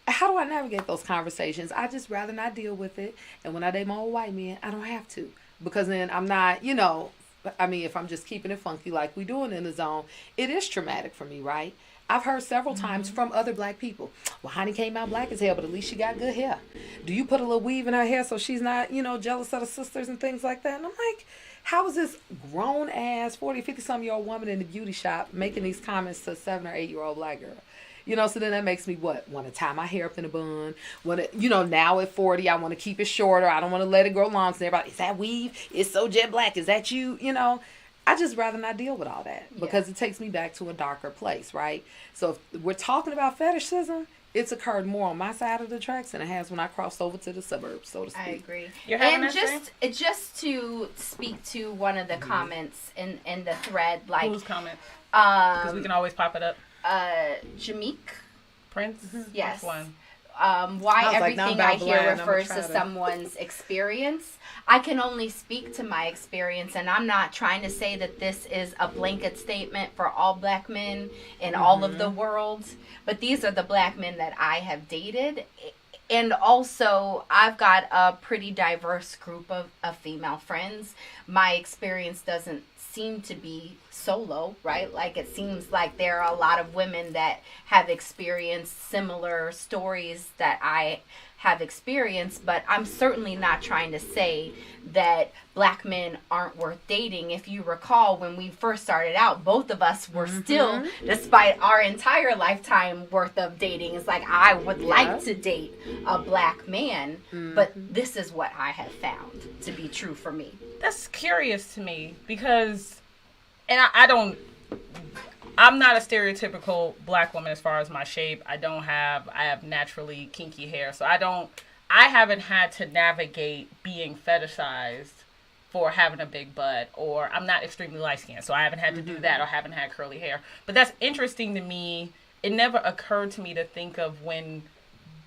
How do I navigate those conversations? I just rather not deal with it. And when I date my old white men, I don't have to. Because then I'm not, if I'm just keeping it funky like we doing in the zone, it is traumatic for me, right? I've heard several times from other black people, well, honey came out black as hell, but at least she got good hair. Do you put a little weave in her hair so she's not, jealous of the sisters and things like that? And I'm like, how is this grown ass 40, 50-some-year-old woman in the beauty shop making these comments to a 7 or 8-year-old black girl? So then that makes me want to tie my hair up in a bun. Now at 40, I want to keep it shorter. I don't want to let it grow long. So everybody, is that weave? It's so jet black. Is that you? I just rather not deal with all that because it takes me back to a darker place, right? So if we're talking about fetishism, it's occurred more on my side of the tracks than it has when I crossed over to the suburbs, so to speak. I agree. And just to speak to one of the comments in the thread, like whose comment? Because we can always pop it up. Jameek Prince. Yes. Which one? Why everything I hear refers to someone's experience. I can only speak to my experience, and I'm not trying to say that this is a blanket statement for all black men in all of the world, but these are the black men that I have dated, And also, I've got a pretty diverse group of female friends. My experience doesn't seem to be solo, right? Like, it seems like there are a lot of women that have experienced similar stories that I have experienced, but I'm certainly not trying to say that black men aren't worth dating. If you recall, when we first started out, both of us were still, despite our entire lifetime worth of dating, it's like, I would like to date a black man, but this is what I have found to be true for me. That's curious to me because, and I'm not a stereotypical black woman as far as my shape. I have naturally kinky hair. So I haven't had to navigate being fetishized for having a big butt, or I'm not extremely light skinned. So I haven't had to do that, or haven't had curly hair. But that's interesting to me. It never occurred to me to think of when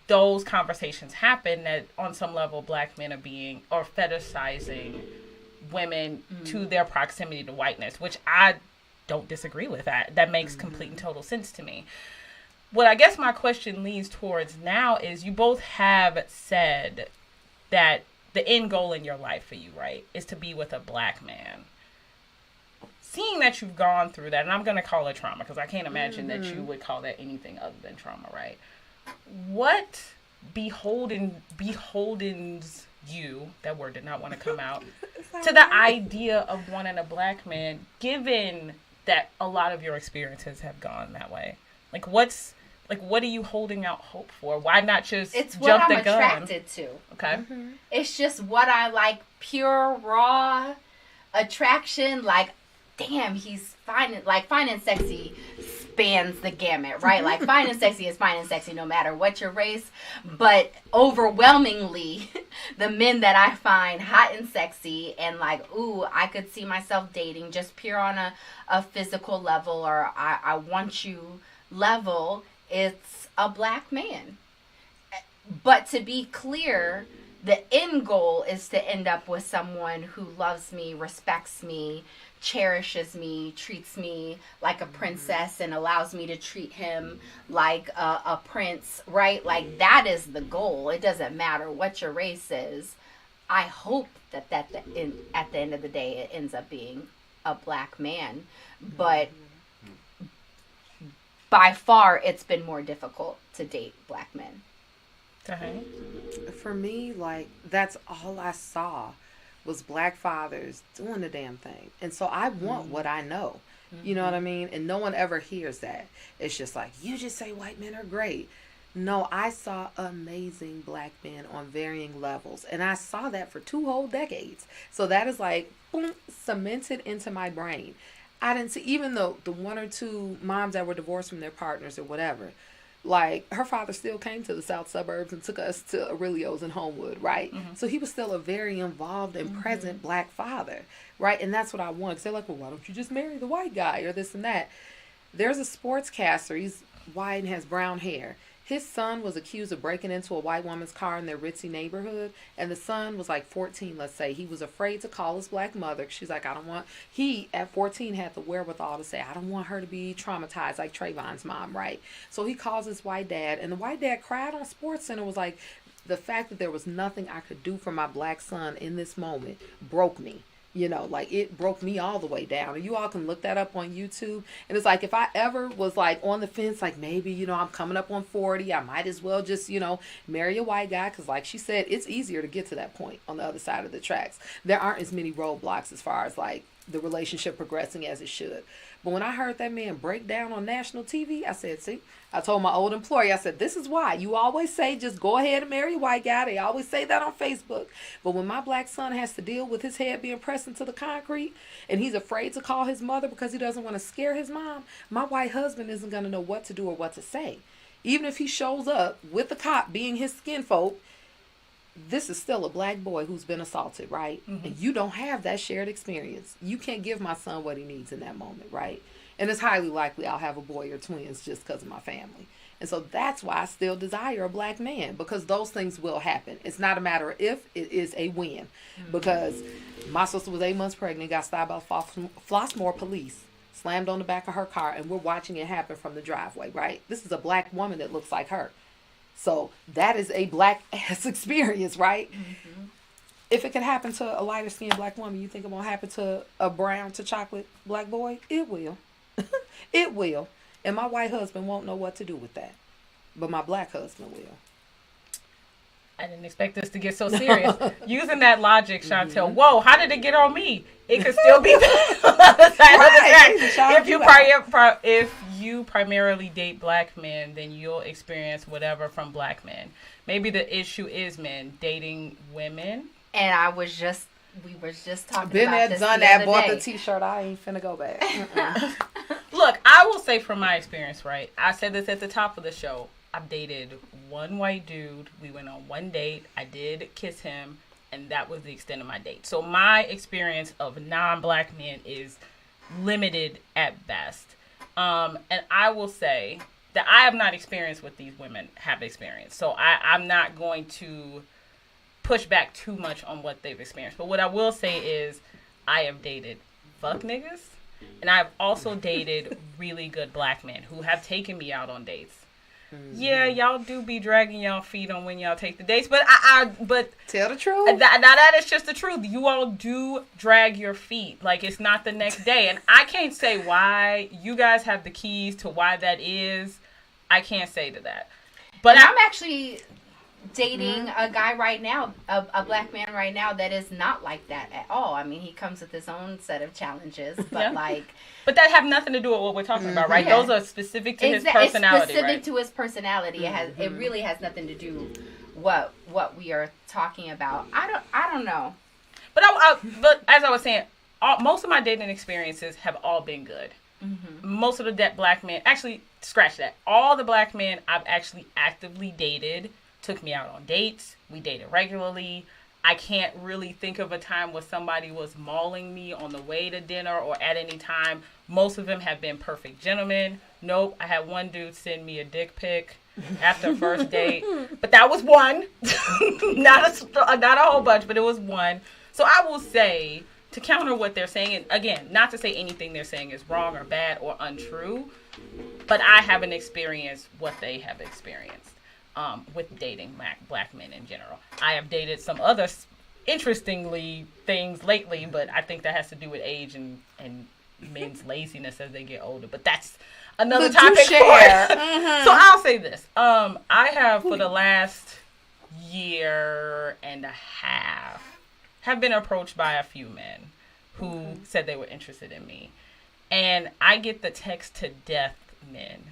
those conversations happen that on some level black men are being, or fetishizing women to their proximity to whiteness, which I don't disagree with. That makes complete and total sense to me. What I guess my question leans towards now is, you both have said that the end goal in your life for you, right, is to be with a black man. Seeing that you've gone through that, and I'm going to call it trauma because I can't imagine that you would call that anything other than trauma, right? What beholdens you, that word did not want to come out, to the idea of wanting a black man, given that a lot of your experiences have gone that way? What are you holding out hope for? Why not just It's what jump I'm the gun? attracted to. Okay. It's just what I like, pure, raw attraction. Like, damn, he's fine. Like, fine and sexy spans the gamut, right? Like, fine and sexy is fine and sexy no matter what your race. But overwhelmingly, the men that I find hot and sexy and like, ooh, I could see myself dating just pure on a physical level, or I want you level, it's a black man. But to be clear, the end goal is to end up with someone who loves me, respects me, cherishes me, treats me like a princess, and allows me to treat him like a prince, right? Like, that is the goal. It doesn't matter what your race is. I hope that at the end of the day, it ends up being a black man. But by far, it's been more difficult to date black men. Tahani? For me, like, that's all I saw was black fathers doing the damn thing. And so I want what I know. You know what I mean? And no one ever hears that. It's just like, you just say white men are great. No, I saw amazing black men on varying levels. And I saw that for 2 whole decades. So that is like, boom, cemented into my brain. I didn't see, even though the 1 or 2 moms that were divorced from their partners or whatever, like, her father still came to the south suburbs and took us to Aurelio's in Homewood, right? So he was still a very involved and present black father, right? And that's what I want. Because they're like, well, why don't you just marry the white guy or this and that? There's a sportscaster. He's white and has brown hair. His son was accused of breaking into a white woman's car in their ritzy neighborhood. And the son was like 14, let's say. He was afraid to call his black mother. She's like, he at 14 had the wherewithal to say, I don't want her to be traumatized like Trayvon's mom, right? So he calls his white dad. And the white dad cried on SportsCenter, was like, the fact that there was nothing I could do for my black son in this moment broke me. You know, like, it broke me all the way down. And you all can look that up on YouTube. And it's like, if I ever was like on the fence, like, maybe, you know, I'm coming up on 40, I might as well just, you know, marry a white guy. Because like she said, it's easier to get to that point on the other side of the tracks. There aren't as many roadblocks as far as like the relationship progressing as it should. But when I heard that man break down on national TV, I said, see, I told my old employer, I said, this is why you always say, just go ahead and marry a white guy. They always say that on Facebook. But when my black son has to deal with his head being pressed into the concrete and he's afraid to call his mother because he doesn't want to scare his mom, my white husband isn't going to know what to do or what to say. Even if he shows up with the cop being his skin folk, this is still a black boy who's been assaulted, right? And you don't have that shared experience. You can't give my son what he needs in that moment, right? And it's highly likely I'll have a boy or twins just because of my family. And so that's why I still desire a black man, because those things will happen. It's not a matter of if, it is a when. Because my sister was 8 months pregnant, got stopped by Flossmoor police, slammed on the back of her car, and we're watching it happen from the driveway, right? This is a black woman that looks like her. So that is a black ass experience, right? Mm-hmm. If it could happen to a lighter skinned black woman, you think it won't happen to a brown to chocolate black boy? It will. It will. And my white husband won't know what to do with that. But my black husband will. I didn't expect this to get so serious. Using that logic, Shontelle, whoa, how did it get on me? It could still be the other side of the track. If you primarily date black men, then you'll experience whatever from black men. Maybe the issue is men dating women. And we were just talking Been about there, this done the that, other bought day. the t-shirt. I ain't finna go back. Look, I will say from my experience, right? I said this at the top of the show. I've dated one white dude. We went on one date. I did kiss him, and that was the extent of my date. So my experience of non-black men is limited at best. And I will say that I have not experienced what these women have experienced. So I'm not going to push back too much on what they've experienced. But what I will say is I have dated fuck niggas, and I've also dated really good black men who have taken me out on dates. Mm-hmm. Yeah, y'all do be dragging y'all feet on when y'all take the dates, but but tell the truth. Now that is just the truth. You all do drag your feet, like it's not the next day, and I can't say why. You guys have the keys to why that is. I can't say to that, but I'm actually dating a guy right now, a black man right now that is not like that at all. I mean, he comes with his own set of challenges, but but that have nothing to do with what we're talking about, right? Yeah. Those are specific to his personality, it's specific right? to his personality. It really has nothing to do what we are talking about. I don't know. But but as I was saying, most of my dating experiences have all been good. Mm-hmm. Most of the black men, actually, scratch that. All the black men I've actually actively dated took me out on dates. We dated regularly. I can't really think of a time where somebody was mauling me on the way to dinner or at any time. Most of them have been perfect gentlemen. Nope. I had one dude send me a dick pic after first date, but that was one. not a whole bunch, but it was one. So I will say, to counter what they're saying, and again, not to say anything they're saying is wrong or bad or untrue, but I haven't experienced what they have experienced. With dating black men in general. I have dated some other interestingly things lately, but I think that has to do with age and men's laziness as they get older. But that's another topic for it. So I'll say this. I have for the last year and a half have been approached by a few men who said they were interested in me. And I get the text to death men.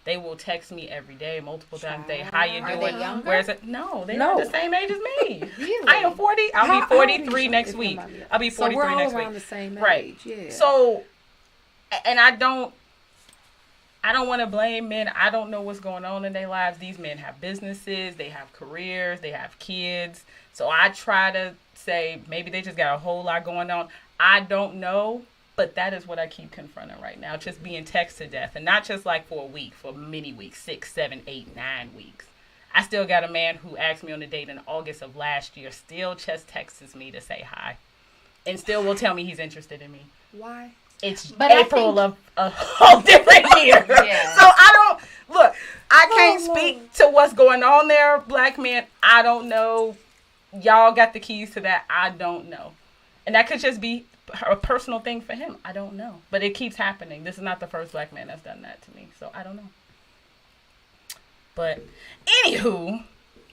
They will text me every day, multiple times a day. How you doing? Are they younger? Where's it? No, they're the same age as me. Really? I am 40. I'll be 43 next week. I'll be 43 so we're all next around week. The same age. Right. Yeah. So, and I don't want to blame men. I don't know what's going on in their lives. These men have businesses. They have careers. They have kids. So I try to say maybe they just got a whole lot going on. I don't know. But that is what I keep confronting right now, just being texted to death. And not just like for a week, for many weeks, 6, 7, 8, 9 weeks. I still got a man who asked me on a date in August of last year, still just texts me to say hi. And still will tell me he's interested in me. Why? It's April of a whole different year. Yeah. So I can't speak to what's going on there, black men. I don't know. Y'all got the keys to that. I don't know. And that could just be a personal thing for him. I don't know. But it keeps happening. This is not the first black man that's done that to me. So I don't know. But anywho,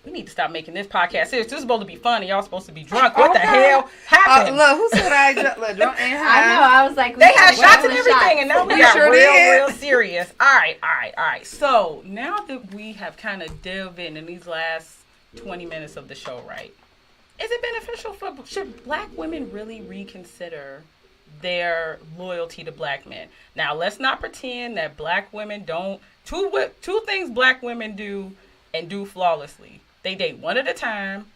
we need to stop making this podcast serious. This is supposed to be fun and y'all supposed to be drunk. What the hell happened? Look, who said I drunk and high? I know. I was like, They had shots and everything, and now we got sure real serious. All right. So now that we have kind of delved in these last 20 minutes of the show, right? Is it beneficial should black women really reconsider their loyalty to black men? Now, let's not pretend that black women don't. Two things black women do and do flawlessly. They date one at a time,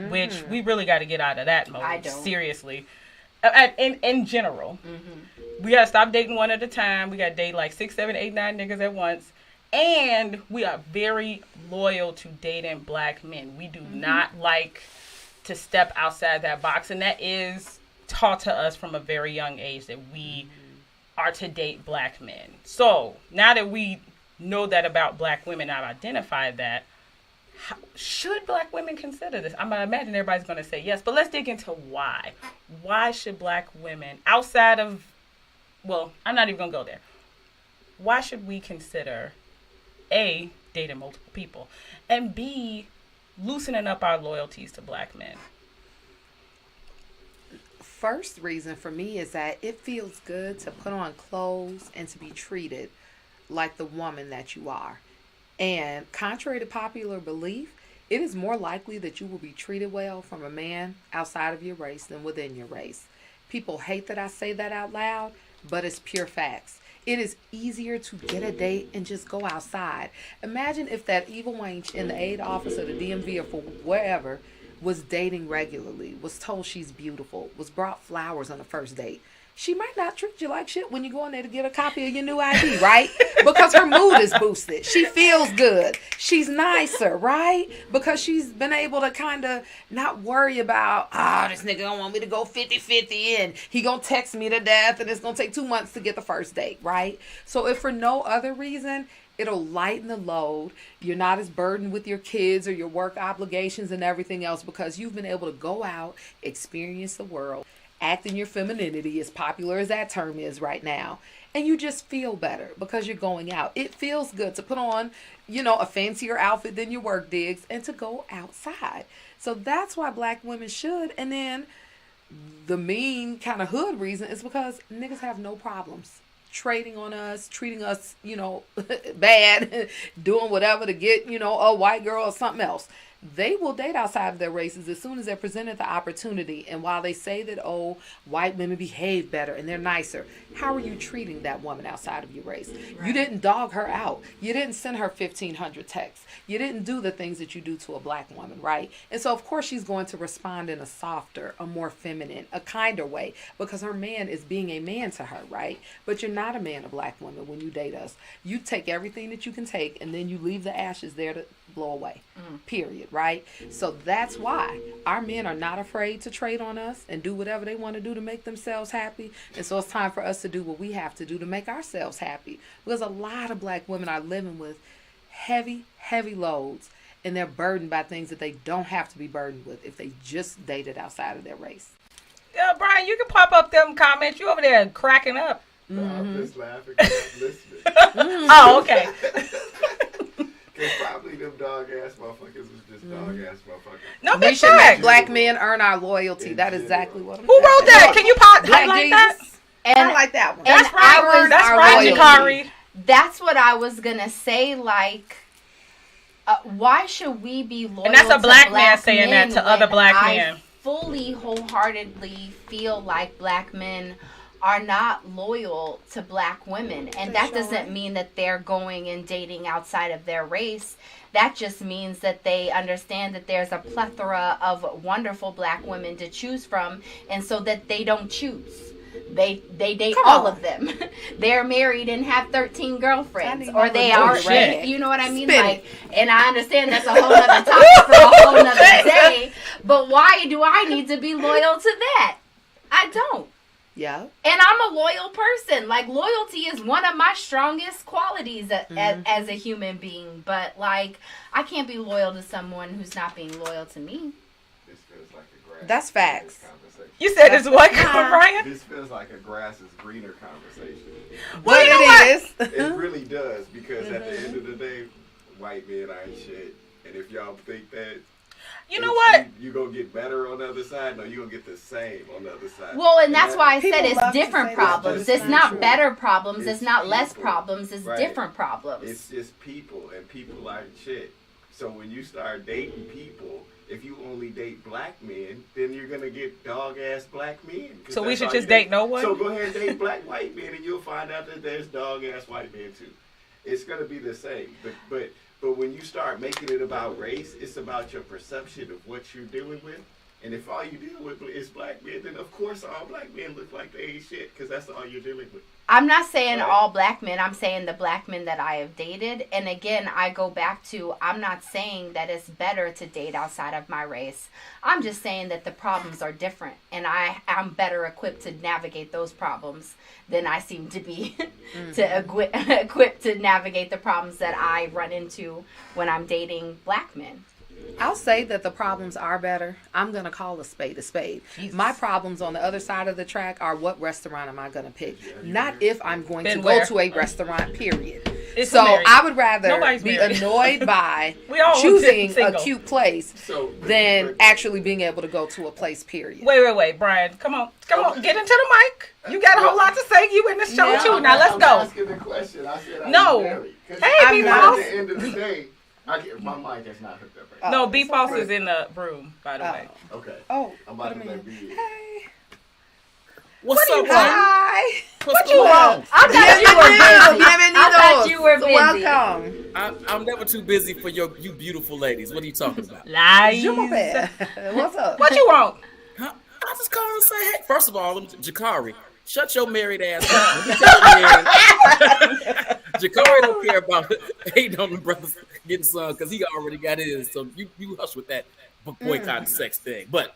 which we really got to get out of that mode. I don't. Seriously. In general. We got to stop dating one at a time. We got to date like 6, 7, 8, 9 niggas at once. And we are very loyal to dating black men. We do not like to step outside that box, and that is taught to us from a very young age that we are to date black men. So now that we know that about black women, I've identified that, should black women consider this? I'm gonna imagine everybody's gonna say yes, but let's dig into why. Why should black women, outside of, well, I'm not even gonna go there. Why should we consider A, dating multiple people, and B, loosening up our loyalties to black men? First reason for me is that it feels good to put on clothes and to be treated like the woman that you are. And contrary to popular belief, it is more likely that you will be treated well from a man outside of your race than within your race. People hate that I say that out loud, but it's pure facts. It is easier to get a date and just go outside. Imagine if that evil wench in the aid office or the DMV or for wherever was dating regularly, was told she's beautiful, was brought flowers on the first date. She might not treat you like shit when you go in there to get a copy of your new ID, right? Because her mood is boosted. She feels good. She's nicer, right? Because she's been able to kind of not worry about, this nigga don't want me to go 50-50 and he gonna text me to death and it's gonna take 2 months to get the first date, right? So if for no other reason, it'll lighten the load. You're not as burdened with your kids or your work obligations and everything else because you've been able to go out, experience the world, act in your femininity, as popular as that term is right now. And you just feel better because you're going out. It feels good to put on, a fancier outfit than your work digs and to go outside. So that's why black women should. And then the mean kind of hood reason is because niggas have no problems trading on us, treating us, bad, doing whatever to get, a white girl or something else. They will date outside of their races as soon as they're presented the opportunity. And while they say that, white women behave better and they're nicer, how are you treating that woman outside of your race? Right. You didn't dog her out. You didn't send her 1,500 texts. You didn't do the things that you do to a black woman, right? And so, of course, she's going to respond in a softer, a more feminine, a kinder way because her man is being a man to her, right? But you're not a man of black women when you date us. You take everything that you can take and then you leave the ashes there to blow away, period, right? So that's why our men are not afraid to trade on us and do whatever they want to do to make themselves happy. And so it's time for us to do what we have to do to make ourselves happy, because a lot of black women are living with heavy loads and they're burdened by things that they don't have to be burdened with if they just dated outside of their race. Yeah, Brian, you can pop up them comments. You over there cracking up. No, I'm just laughing because I'm listening. Oh, okay. Because probably them dog ass motherfuckers was just dog ass motherfuckers. No, We should let black men earn our loyalty. That is exactly what I'm Who wrote that? Can you highlight that? And I like that one. That's right. That's right, Jakari. That's what I was gonna say. Like, why should we be loyal? And that's a black to man saying that to other black men. I fully, wholeheartedly feel like black men are not loyal to black women, and that doesn't mean that they're going and dating outside of their race. That just means that they understand that there's a plethora of wonderful black women to choose from, and so that they don't choose. They date all of them. They're married and have 13 girlfriends, or they are. You know what I mean? And I understand that's a whole other topic for a whole other day. But why do I need to be loyal to that? I don't. Yeah. And I'm a loyal person. Like, loyalty is one of my strongest qualities as a human being. But, like, I can't be loyal to someone who's not being loyal to me. This feels like a grass. That's facts. You said it's what, Brian? This feels like a grass is greener conversation. Well, you know what? It really does, because at the end of the day, white men ain't shit. And if y'all think that, you know what? You gonna get better on the other side? No, you gonna get the same on the other side. Well, and that's why I said it's different problems. It's not better problems. It's not less problems. It's different problems. It's just people, and people aren't shit. So when you start dating people, if you only date black men, then you're gonna get dog ass black men. So we should just date no one? So go ahead and date black white men, and you'll find out that there's dog ass white men too. It's gonna be the same, but when you start making it about race, it's about your perception of what you're dealing with. And if all you deal with is black men, then of course all black men look like they ain't shit, because that's all you're dealing with. I'm not saying all black men. I'm saying the black men that I have dated. And again, I go back to, I'm not saying that it's better to date outside of my race. I'm just saying that the problems are different. And I'm better equipped to navigate those problems than I seem to be equipped to navigate the problems that I run into when I'm dating black men. I'll say that the problems are better. I'm going to call a spade a spade. Jesus. My problems on the other side of the track are what restaurant am I going to pick? Not if I'm going to go to a restaurant, period. So I would rather be annoyed by choosing a cute place than actually being able to go to a place, period. Wait, Brian. Come on. Get into the mic. You got a whole lot to say. You in the show too. Now let's go. I'm asking the question. I said no. Hey, B-Boss. At the end of the day, my mic is not hooked up right now. No, B-Boss is in the room, by the way. Okay. Oh, I'm about to let B in. Hey. What's up, Hi. What you want? I thought you were busy. Welcome. I'm never too busy for you beautiful ladies. What are you talking about? Lies. What's up? What you want? Huh? I just called and say, hey, first of all, Jakari, shut your married ass up. Jakari don't care about hating on the brothers getting some because he already got his. So you hush with that boycott sex thing. But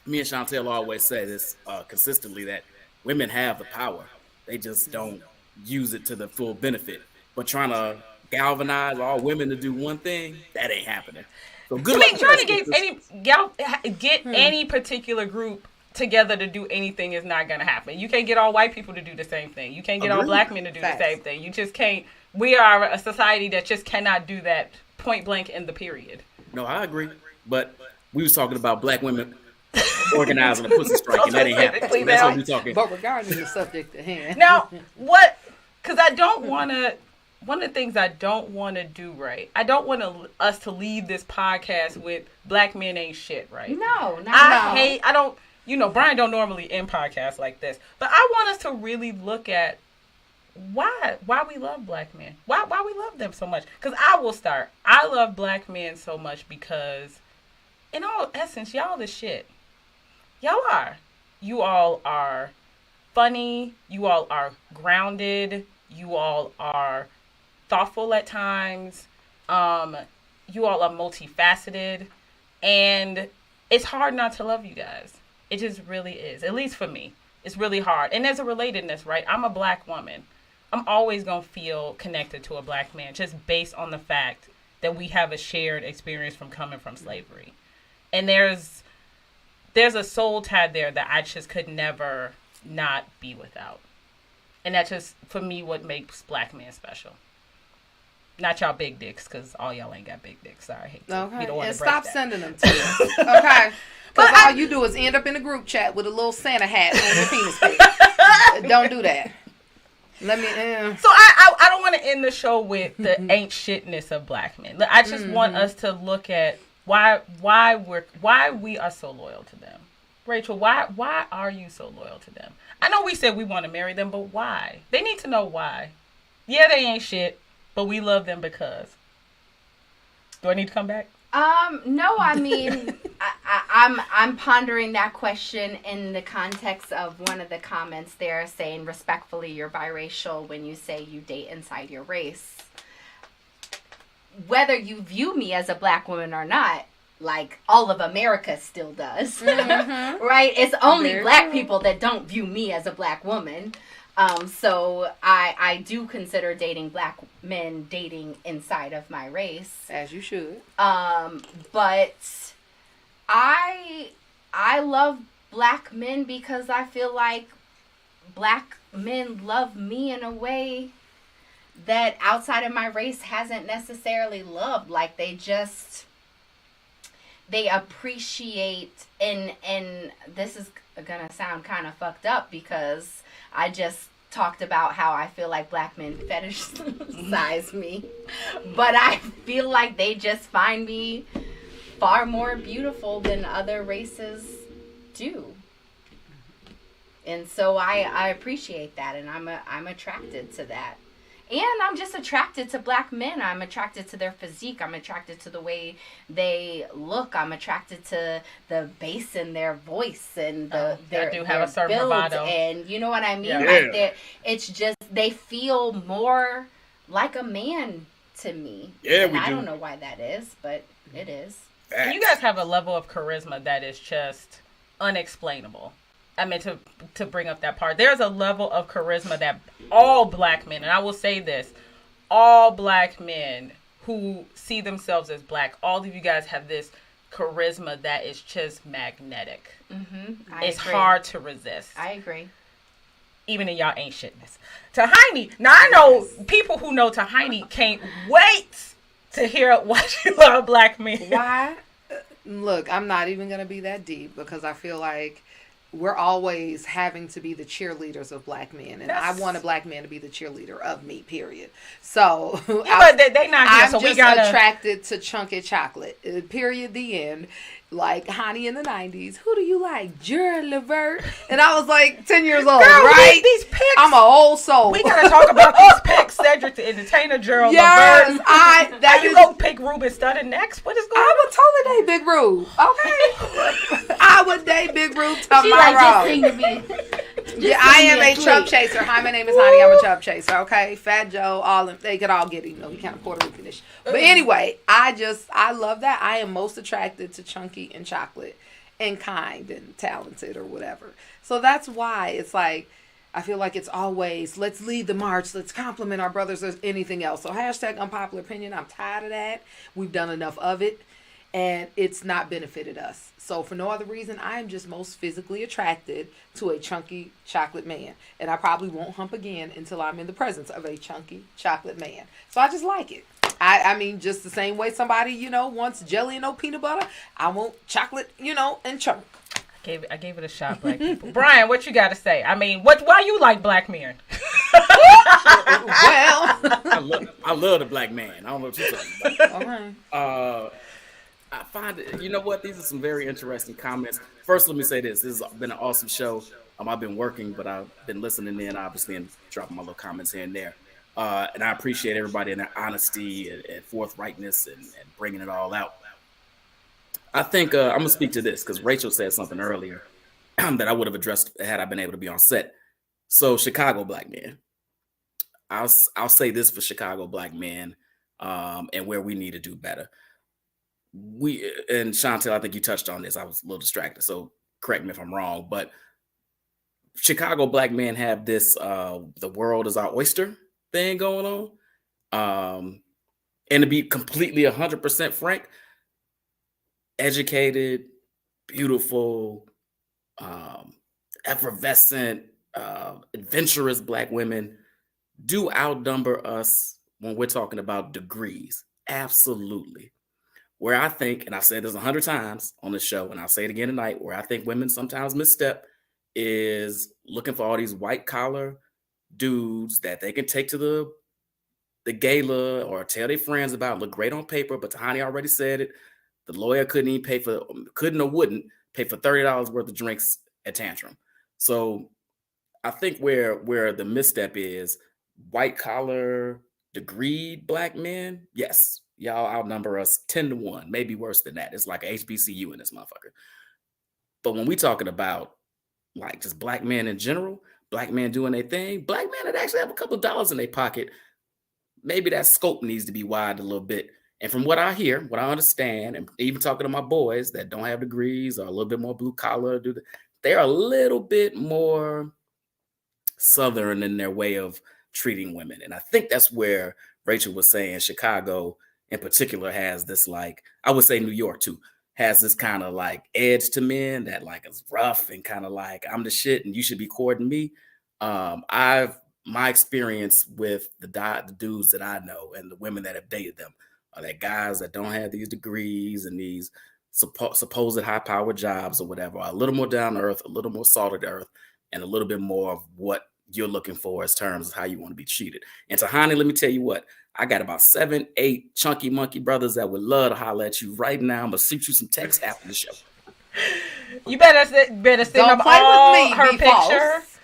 me and Shontelle always say this consistently, that women have the power. They just don't use it to the full benefit. But trying to galvanize all women to do one thing, that ain't happening. So good luck. Trying to get any particular group together to do anything is not going to happen. You can't get all white people to do the same thing. You can't get all black men to do the same thing. You just can't. We are a society that just cannot do that point blank in the period. No, I agree. But we was talking about black women organizing a pussy strike, and that ain't happening. So that's what we talking. But regarding the subject at hand. Now, because I don't want to, one of the things I don't want to do, right? I don't want us to leave this podcast with black men ain't shit, right? No, Brian don't normally end podcasts like this, but I want us to really look at why we love black men. Why we love them so much. Because I will start. I love black men so much because, in all essence, y'all the shit. Y'all are. You all are funny. You all are grounded. You all are thoughtful at times. You all are multifaceted. And it's hard not to love you guys. It just really is. At least for me. It's really hard. And there's a relatedness, right? I'm a black woman. I'm always going to feel connected to a black man just based on the fact that we have a shared experience from coming from slavery. And there's a soul tie there that I just could never not be without. And that's just, for me, what makes black men special. Not y'all big dicks, because all y'all ain't got big dicks. Sorry, I hate to. Okay. Don't and stop sending them to us. Okay. Because all you do is end up in a group chat with a little Santa hat on your penis pic. Don't do that. Let me. So I don't want to end the show with the ain't shitness of black men. I just want us to look at why we are so loyal to them. Rachel, why are you so loyal to them? I know we said we want to marry them, but why? They need to know why. Yeah, they ain't shit, but we love them because. Do I need to come back? No, I mean, I'm pondering that question in the context of one of the comments there saying respectfully you're biracial when you say you date inside your race. Whether you view me as a black woman or not, like all of America still does, right? It's only black people that don't view me as a black woman. So I do consider dating black men dating inside of my race. As you should. But I love black men because I feel like black men love me in a way that outside of my race hasn't necessarily loved. Like they appreciate, and this is gonna sound kind of fucked up because I just talked about how I feel like black men fetishize me, but I feel like they just find me far more beautiful than other races do. And so I appreciate that, and I'm attracted to that. And I'm just attracted to black men. I'm attracted to their physique. I'm attracted to the way they look. I'm attracted to the bass in their voice and they do have a certain bravado. And you know what I mean? Yeah. Like it's just they feel more like a man to me. Yeah, and we I do. don't know why that is, but it is. And you guys have a level of charisma that is just unexplainable. I mean, to bring up that part, there's a level of charisma that all black men, and I will say this, all black men who see themselves as black, all of you guys have this charisma that is just magnetic. Mm-hmm. It's hard to resist. I agree. Even in y'all ain't shitness. Tahani, now I know people who know Tahani can't wait to hear why she love black men. Why? Look, I'm not even going to be that deep because I feel like we're always having to be the cheerleaders of black men. And I want a black man to be the cheerleader of me, period. So, but they not here, I'm so just we gotta... attracted to chunky chocolate, period, the end. Like Honey in the 90s. Who do you like? Gerald Levert? And I was like 10 years old, Girl, right? These pics. I'm an old soul. We gotta talk about these pics. Cedric the Entertainer, Gerald Levert. That you go pick Ruben Studdard next? What is going on? I would totally date Big Rube. Okay. I would date Big Rube tomorrow. She like just sing to me. Yeah, I am a chub chaser. Hi, my name is Honey. I'm a chub chaser. Okay, Fat Joe, they could all get him. He kind of Puerto Rican-ish. But anyway, I love that. I am most attracted to chunky and chocolate and kind and talented or whatever. So that's why it's like I feel like it's always let's lead the march, let's compliment our brothers or anything else. So hashtag unpopular opinion. I'm tired of that. We've done enough of it, and it's not benefited us. So for no other reason, I am just most physically attracted to a chunky chocolate man. And I probably won't hump again until I'm in the presence of a chunky chocolate man. So I just like it. I mean, just the same way somebody, wants jelly and no peanut butter, I want chocolate, and chunk. I gave it a shot, black people. Brian, what you got to say? I mean, why you like black men? Well, I love the black man. I don't know what you're talking about. All right. I find it, you know what? These are some very interesting comments. First, let me say this. This has been an awesome show. I've been working, but I've been listening in, obviously, and dropping my little comments here and there. And I appreciate everybody and their honesty and forthrightness and bringing it all out. I think I'm going to speak to this because Rachel said something earlier that I would have addressed had I been able to be on set. So Chicago black men. I'll say this for Chicago black men and where we need to do better. And Shontelle, I think you touched on this. I was a little distracted, so correct me if I'm wrong. But Chicago black men have this the world is our oyster thing going on. And to be completely 100% frank, educated, beautiful, effervescent, adventurous black women do outnumber us when we're talking about degrees. Absolutely. Where I think, and I've said this 100 times on the show, and I'll say it again tonight, where I think women sometimes misstep is looking for all these white collar dudes that they can take to the gala or tell their friends about, look great on paper, but Tahani already said it. The lawyer couldn't or wouldn't pay for $30 worth of drinks at Tantrum. So I think where the misstep is white collar, degreed black men, yes, y'all outnumber us 10-1, maybe worse than that. It's like a HBCU in this motherfucker. But when we talking about like just black men in general, black men doing their thing, black men that actually have a couple of dollars in their pocket, maybe that scope needs to be wide a little bit. And from what I hear, what I understand, and even talking to my boys that don't have degrees or a little bit more blue collar, they're a little bit more Southern in their way of treating women. And I think that's where Rachel was saying Chicago in particular has this, like, I would say New York too, has this kind of like edge to men that like is rough and kind of like, I'm the shit and you should be courting me. My experience with the dudes that I know and the women that have dated them are that guys that don't have these degrees and these supposed high-powered jobs or whatever are a little more down to earth, a little more salted earth, and a little bit more of what you're looking for as terms of how you want to be treated. And Tahani, let me tell you what, I got about 7, 8 chunky monkey brothers that would love to holler at you right now. I'm going to shoot you some text after the show. You better send Don't up play all with me, her be picture. false.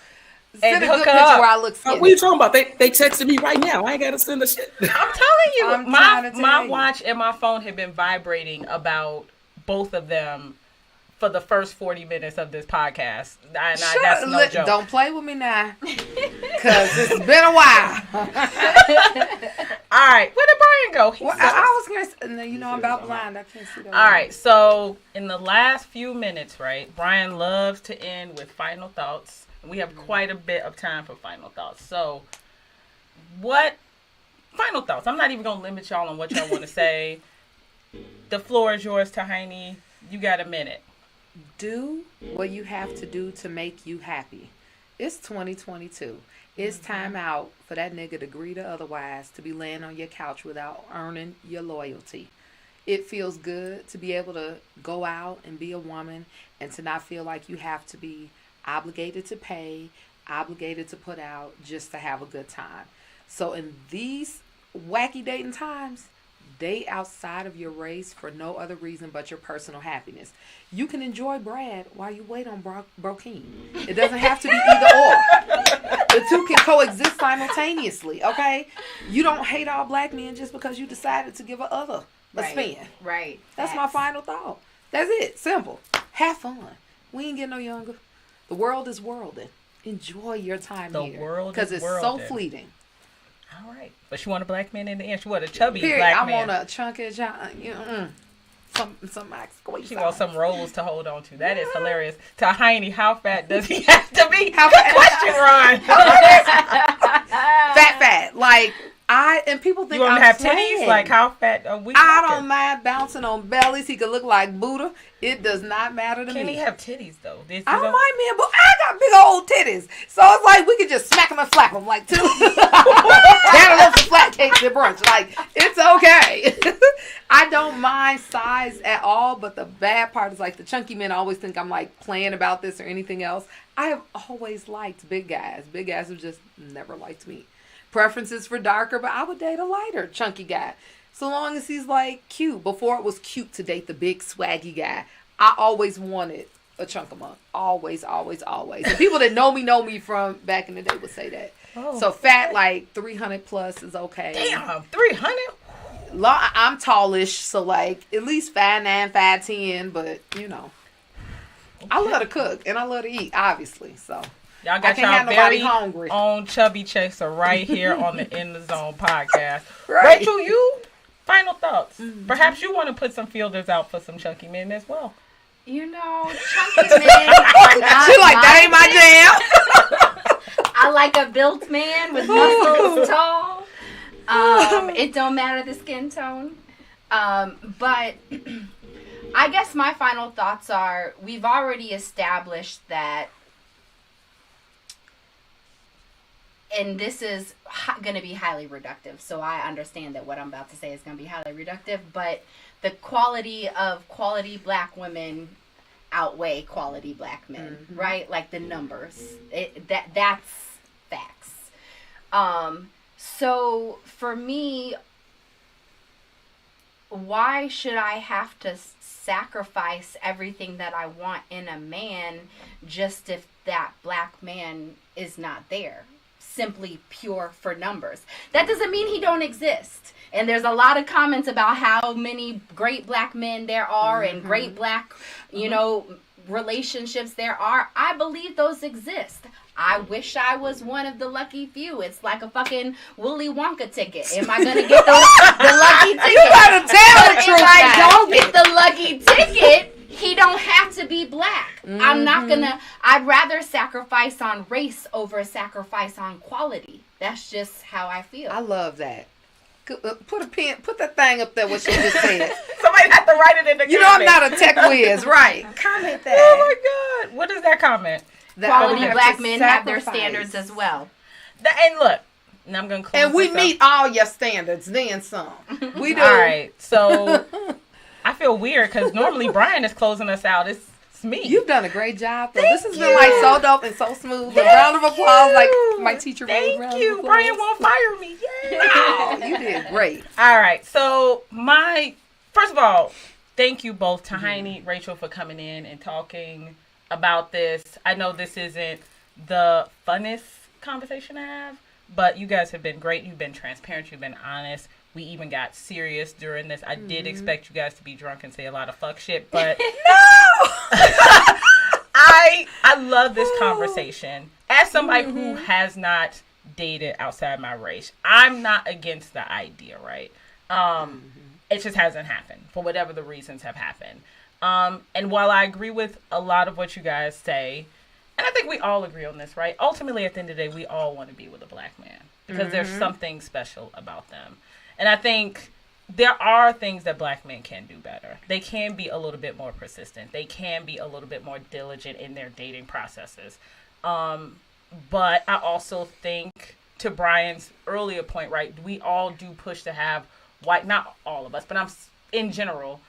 Send a good hook her picture up. where I look skinny. What are you talking about? They texted me right now. I ain't got to send a shit. I'm telling you, I'm trying to tell my you. watch and my phone have been vibrating about both of them for the first 40 minutes of this podcast. And that's no joke. Don't play with me now. Because it's been a while. All right. Where did Brian go? Well, I was going to say, I'm about blind. I can't see that. All right. So in the last few minutes, right, Brian loves to end with final thoughts. We have quite a bit of time for final thoughts. So what final thoughts? I'm not even going to limit y'all on what y'all want to say. The floor is yours, Tahani. You got a minute. Do what you have to do to make you happy. It's 2022. It's time out for that nigga to agree to otherwise, to be laying on your couch without earning your loyalty. It feels good to be able to go out and be a woman and to not feel like you have to be obligated to pay, obligated to put out just to have a good time. So in these wacky dating times, date outside of your race for no other reason but your personal happiness. You can enjoy Brad while you wait on Brokeen. It doesn't have to be either or. The two can coexist simultaneously, okay? You don't hate all black men just because you decided to give a other a spin. Right. That's my final thought. That's it. Simple. Have fun. We ain't getting no younger. The world is worlding. Enjoy your time The here. world because is it's so worlding. Fleeting. All right. But she want a black man in the end. She want a chubby Period. black I man. want a chunky some Max squeeze. She wants some rolls to hold on to. That is hilarious. Tahani, how fat does he have to be? How Good fat? question, Ron. Fat. Like and people think You want I'm to have playing. titties? Like how fat are we I talking? don't mind bouncing on bellies. He could look like Buddha. It does not matter to Can me. he have titties though? I don't mind men, but I got big old titties. So it's like we could just smack them and flap them like two. Cantaloupe and flat cakes at brunch. Like, it's okay. I don't mind size at all, but the bad part is like the chunky men always think I'm like playing about this or anything else. I have always liked big guys. Big guys have just never liked me. Preferences for darker, but I would date a lighter, chunky guy. So long as he's like cute. Before it was cute to date the big swaggy guy. I always wanted a chunk of monk. Always. And people that know me from back in the day would say that. Oh. So fat, like 300 plus is okay. Damn, 300? I'm tallish, so like at least 5'9", 5'10", but I love to cook and I love to eat, obviously. So Y'all I got can't y'all have nobody very hungry. own Chubby Chaser right here on the In the Zone podcast. Right. Rachel, you final thoughts. Perhaps you want to put some fielders out for some chunky men as well. Chunky men are not She like, that ain't my jam. I like a built man with muscles, tall. It don't matter the skin tone. But I guess my final thoughts are, we've already established that, and this is going to be highly reductive, so I understand that what I'm about to say is going to be highly reductive, but the quality of quality black women outweigh quality black men, right? Like the numbers. That's facts. So for me, why should I have to sacrifice everything that I want in a man just if that black man is not there? Simply pure for numbers. That doesn't mean he don't exist. And there's a lot of comments about how many great black men there are and great black, relationships there are. I believe those exist. I wish I was one of the lucky few. It's like a fucking Willy Wonka ticket. Am I going to get the lucky ticket? You gotta tell the But truth if I now. don't get the lucky ticket, he don't have to be black. I'm not gonna, I'd rather sacrifice on race over sacrifice on quality. That's just how I feel. I love that. Put that thing up there, what she just said. Somebody have to write it in the I'm comments. not a tech whiz, right? Comment that. Oh my God. What is that comment? That Quality I would black have to men have their sacrifice. standards as well. And look, and I'm going to close And we this up. meet all your standards, then some. We do. All right. So I feel weird because normally Brian is closing us out. It's me. You've done a great job, though. Thank this has you. been like so dope and so smooth. A round of applause, like my teacher made. Thank you. Brian won't fire me. Yay. Oh, you did great. All right. So first of all, thank you both, Tahani, Rachel, for coming in and talking about this. I know this isn't the funnest conversation to have. But you guys have been great. You've been transparent. You've been honest. We even got serious during this. I did expect you guys to be drunk and say a lot of fuck shit, but No! I love this conversation. As somebody who has not dated outside my race, I'm not against the idea, right? It just hasn't happened for whatever the reasons have happened. And while I agree with a lot of what you guys say, and I think we all agree on this, right? Ultimately, at the end of the day, we all want to be with a black man because there's something special about them. And I think there are things that black men can do better. They can be a little bit more persistent. They can be a little bit more diligent in their dating processes. But I also think, to Brian's earlier point, right, we all do push to have white, not all of us, but in general,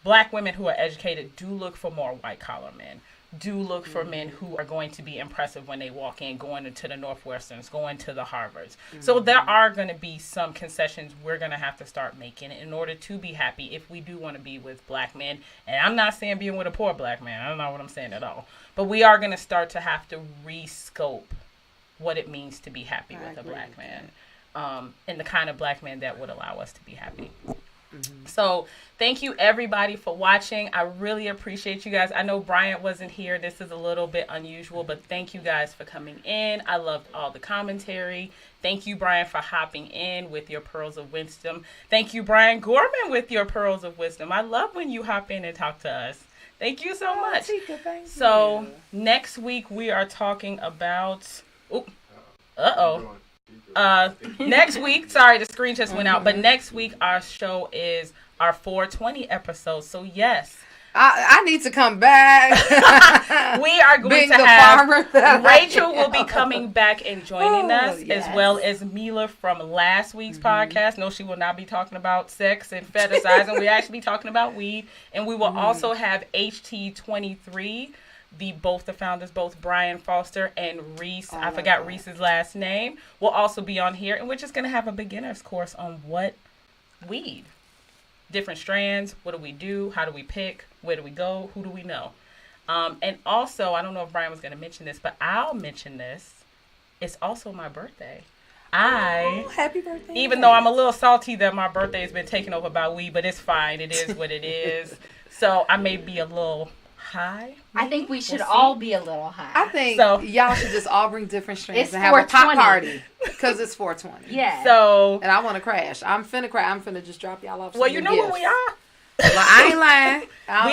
black women who are educated do look for more white collar men. Do look for men who are going to be impressive when they walk in, going to the Northwesterns, going to the Harvards. So there are going to be some concessions we're going to have to start making in order to be happy if we do want to be with black men. And I'm not saying being with a poor black man. I don't know what I'm saying at all. But we are going to start to have to rescope what it means to be happy with a black man. And the kind of black man that would allow us to be happy. So thank you everybody for watching. I really appreciate you guys. I know Bryant wasn't here. This is a little bit unusual, but thank you guys for coming in. I loved all the commentary. Thank you, Brian, for hopping in with your pearls of wisdom. Thank you, Brian Gorman, with your pearls of wisdom. I love when you hop in and talk to us. Thank you so much. So next week we are talking about next week, sorry, the screen just went out, but next week our show is our 420 episode. So yes, I need to come back. We are going to have Rachel will be coming back and joining us, as well as Mila from last week's podcast. No, she will not be talking about sex and fetishizing. We actually be talking about weed, and we will also have HT23. Both the founders, both Brian Foster and Reese, I forgot Reese's last name, will also be on here. And we're just going to have a beginner's course on what weed. Different strands, what do we do, how do we pick, where do we go, who do we know? And also, I don't know if Brian was going to mention this, but I'll mention this. It's also my birthday. Happy birthday. Even though I'm a little salty that my birthday has been taken over by weed, but it's fine. It is what it is. So I may be a little high. I think we should all be a little high. I think y'all should just all bring different strains and have a 420. pop party because it's 420. Yeah. So and I want to crash. I'm finna crash. I'm finna just drop y'all off. Well, you know gifts. what we are. Well, I ain't lying.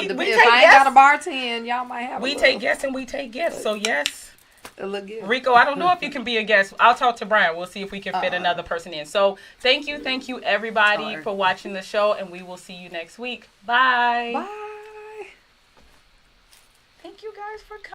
We if take I ain't got a bartend, y'all might have. We take guests and we take gifts. So yes. It look good. Rico, I don't know if you can be a guest. I'll talk to Brian. We'll see if we can fit another person in. So thank you everybody for watching the show, and we will see you next week. Bye. Bye. Thank you guys for coming.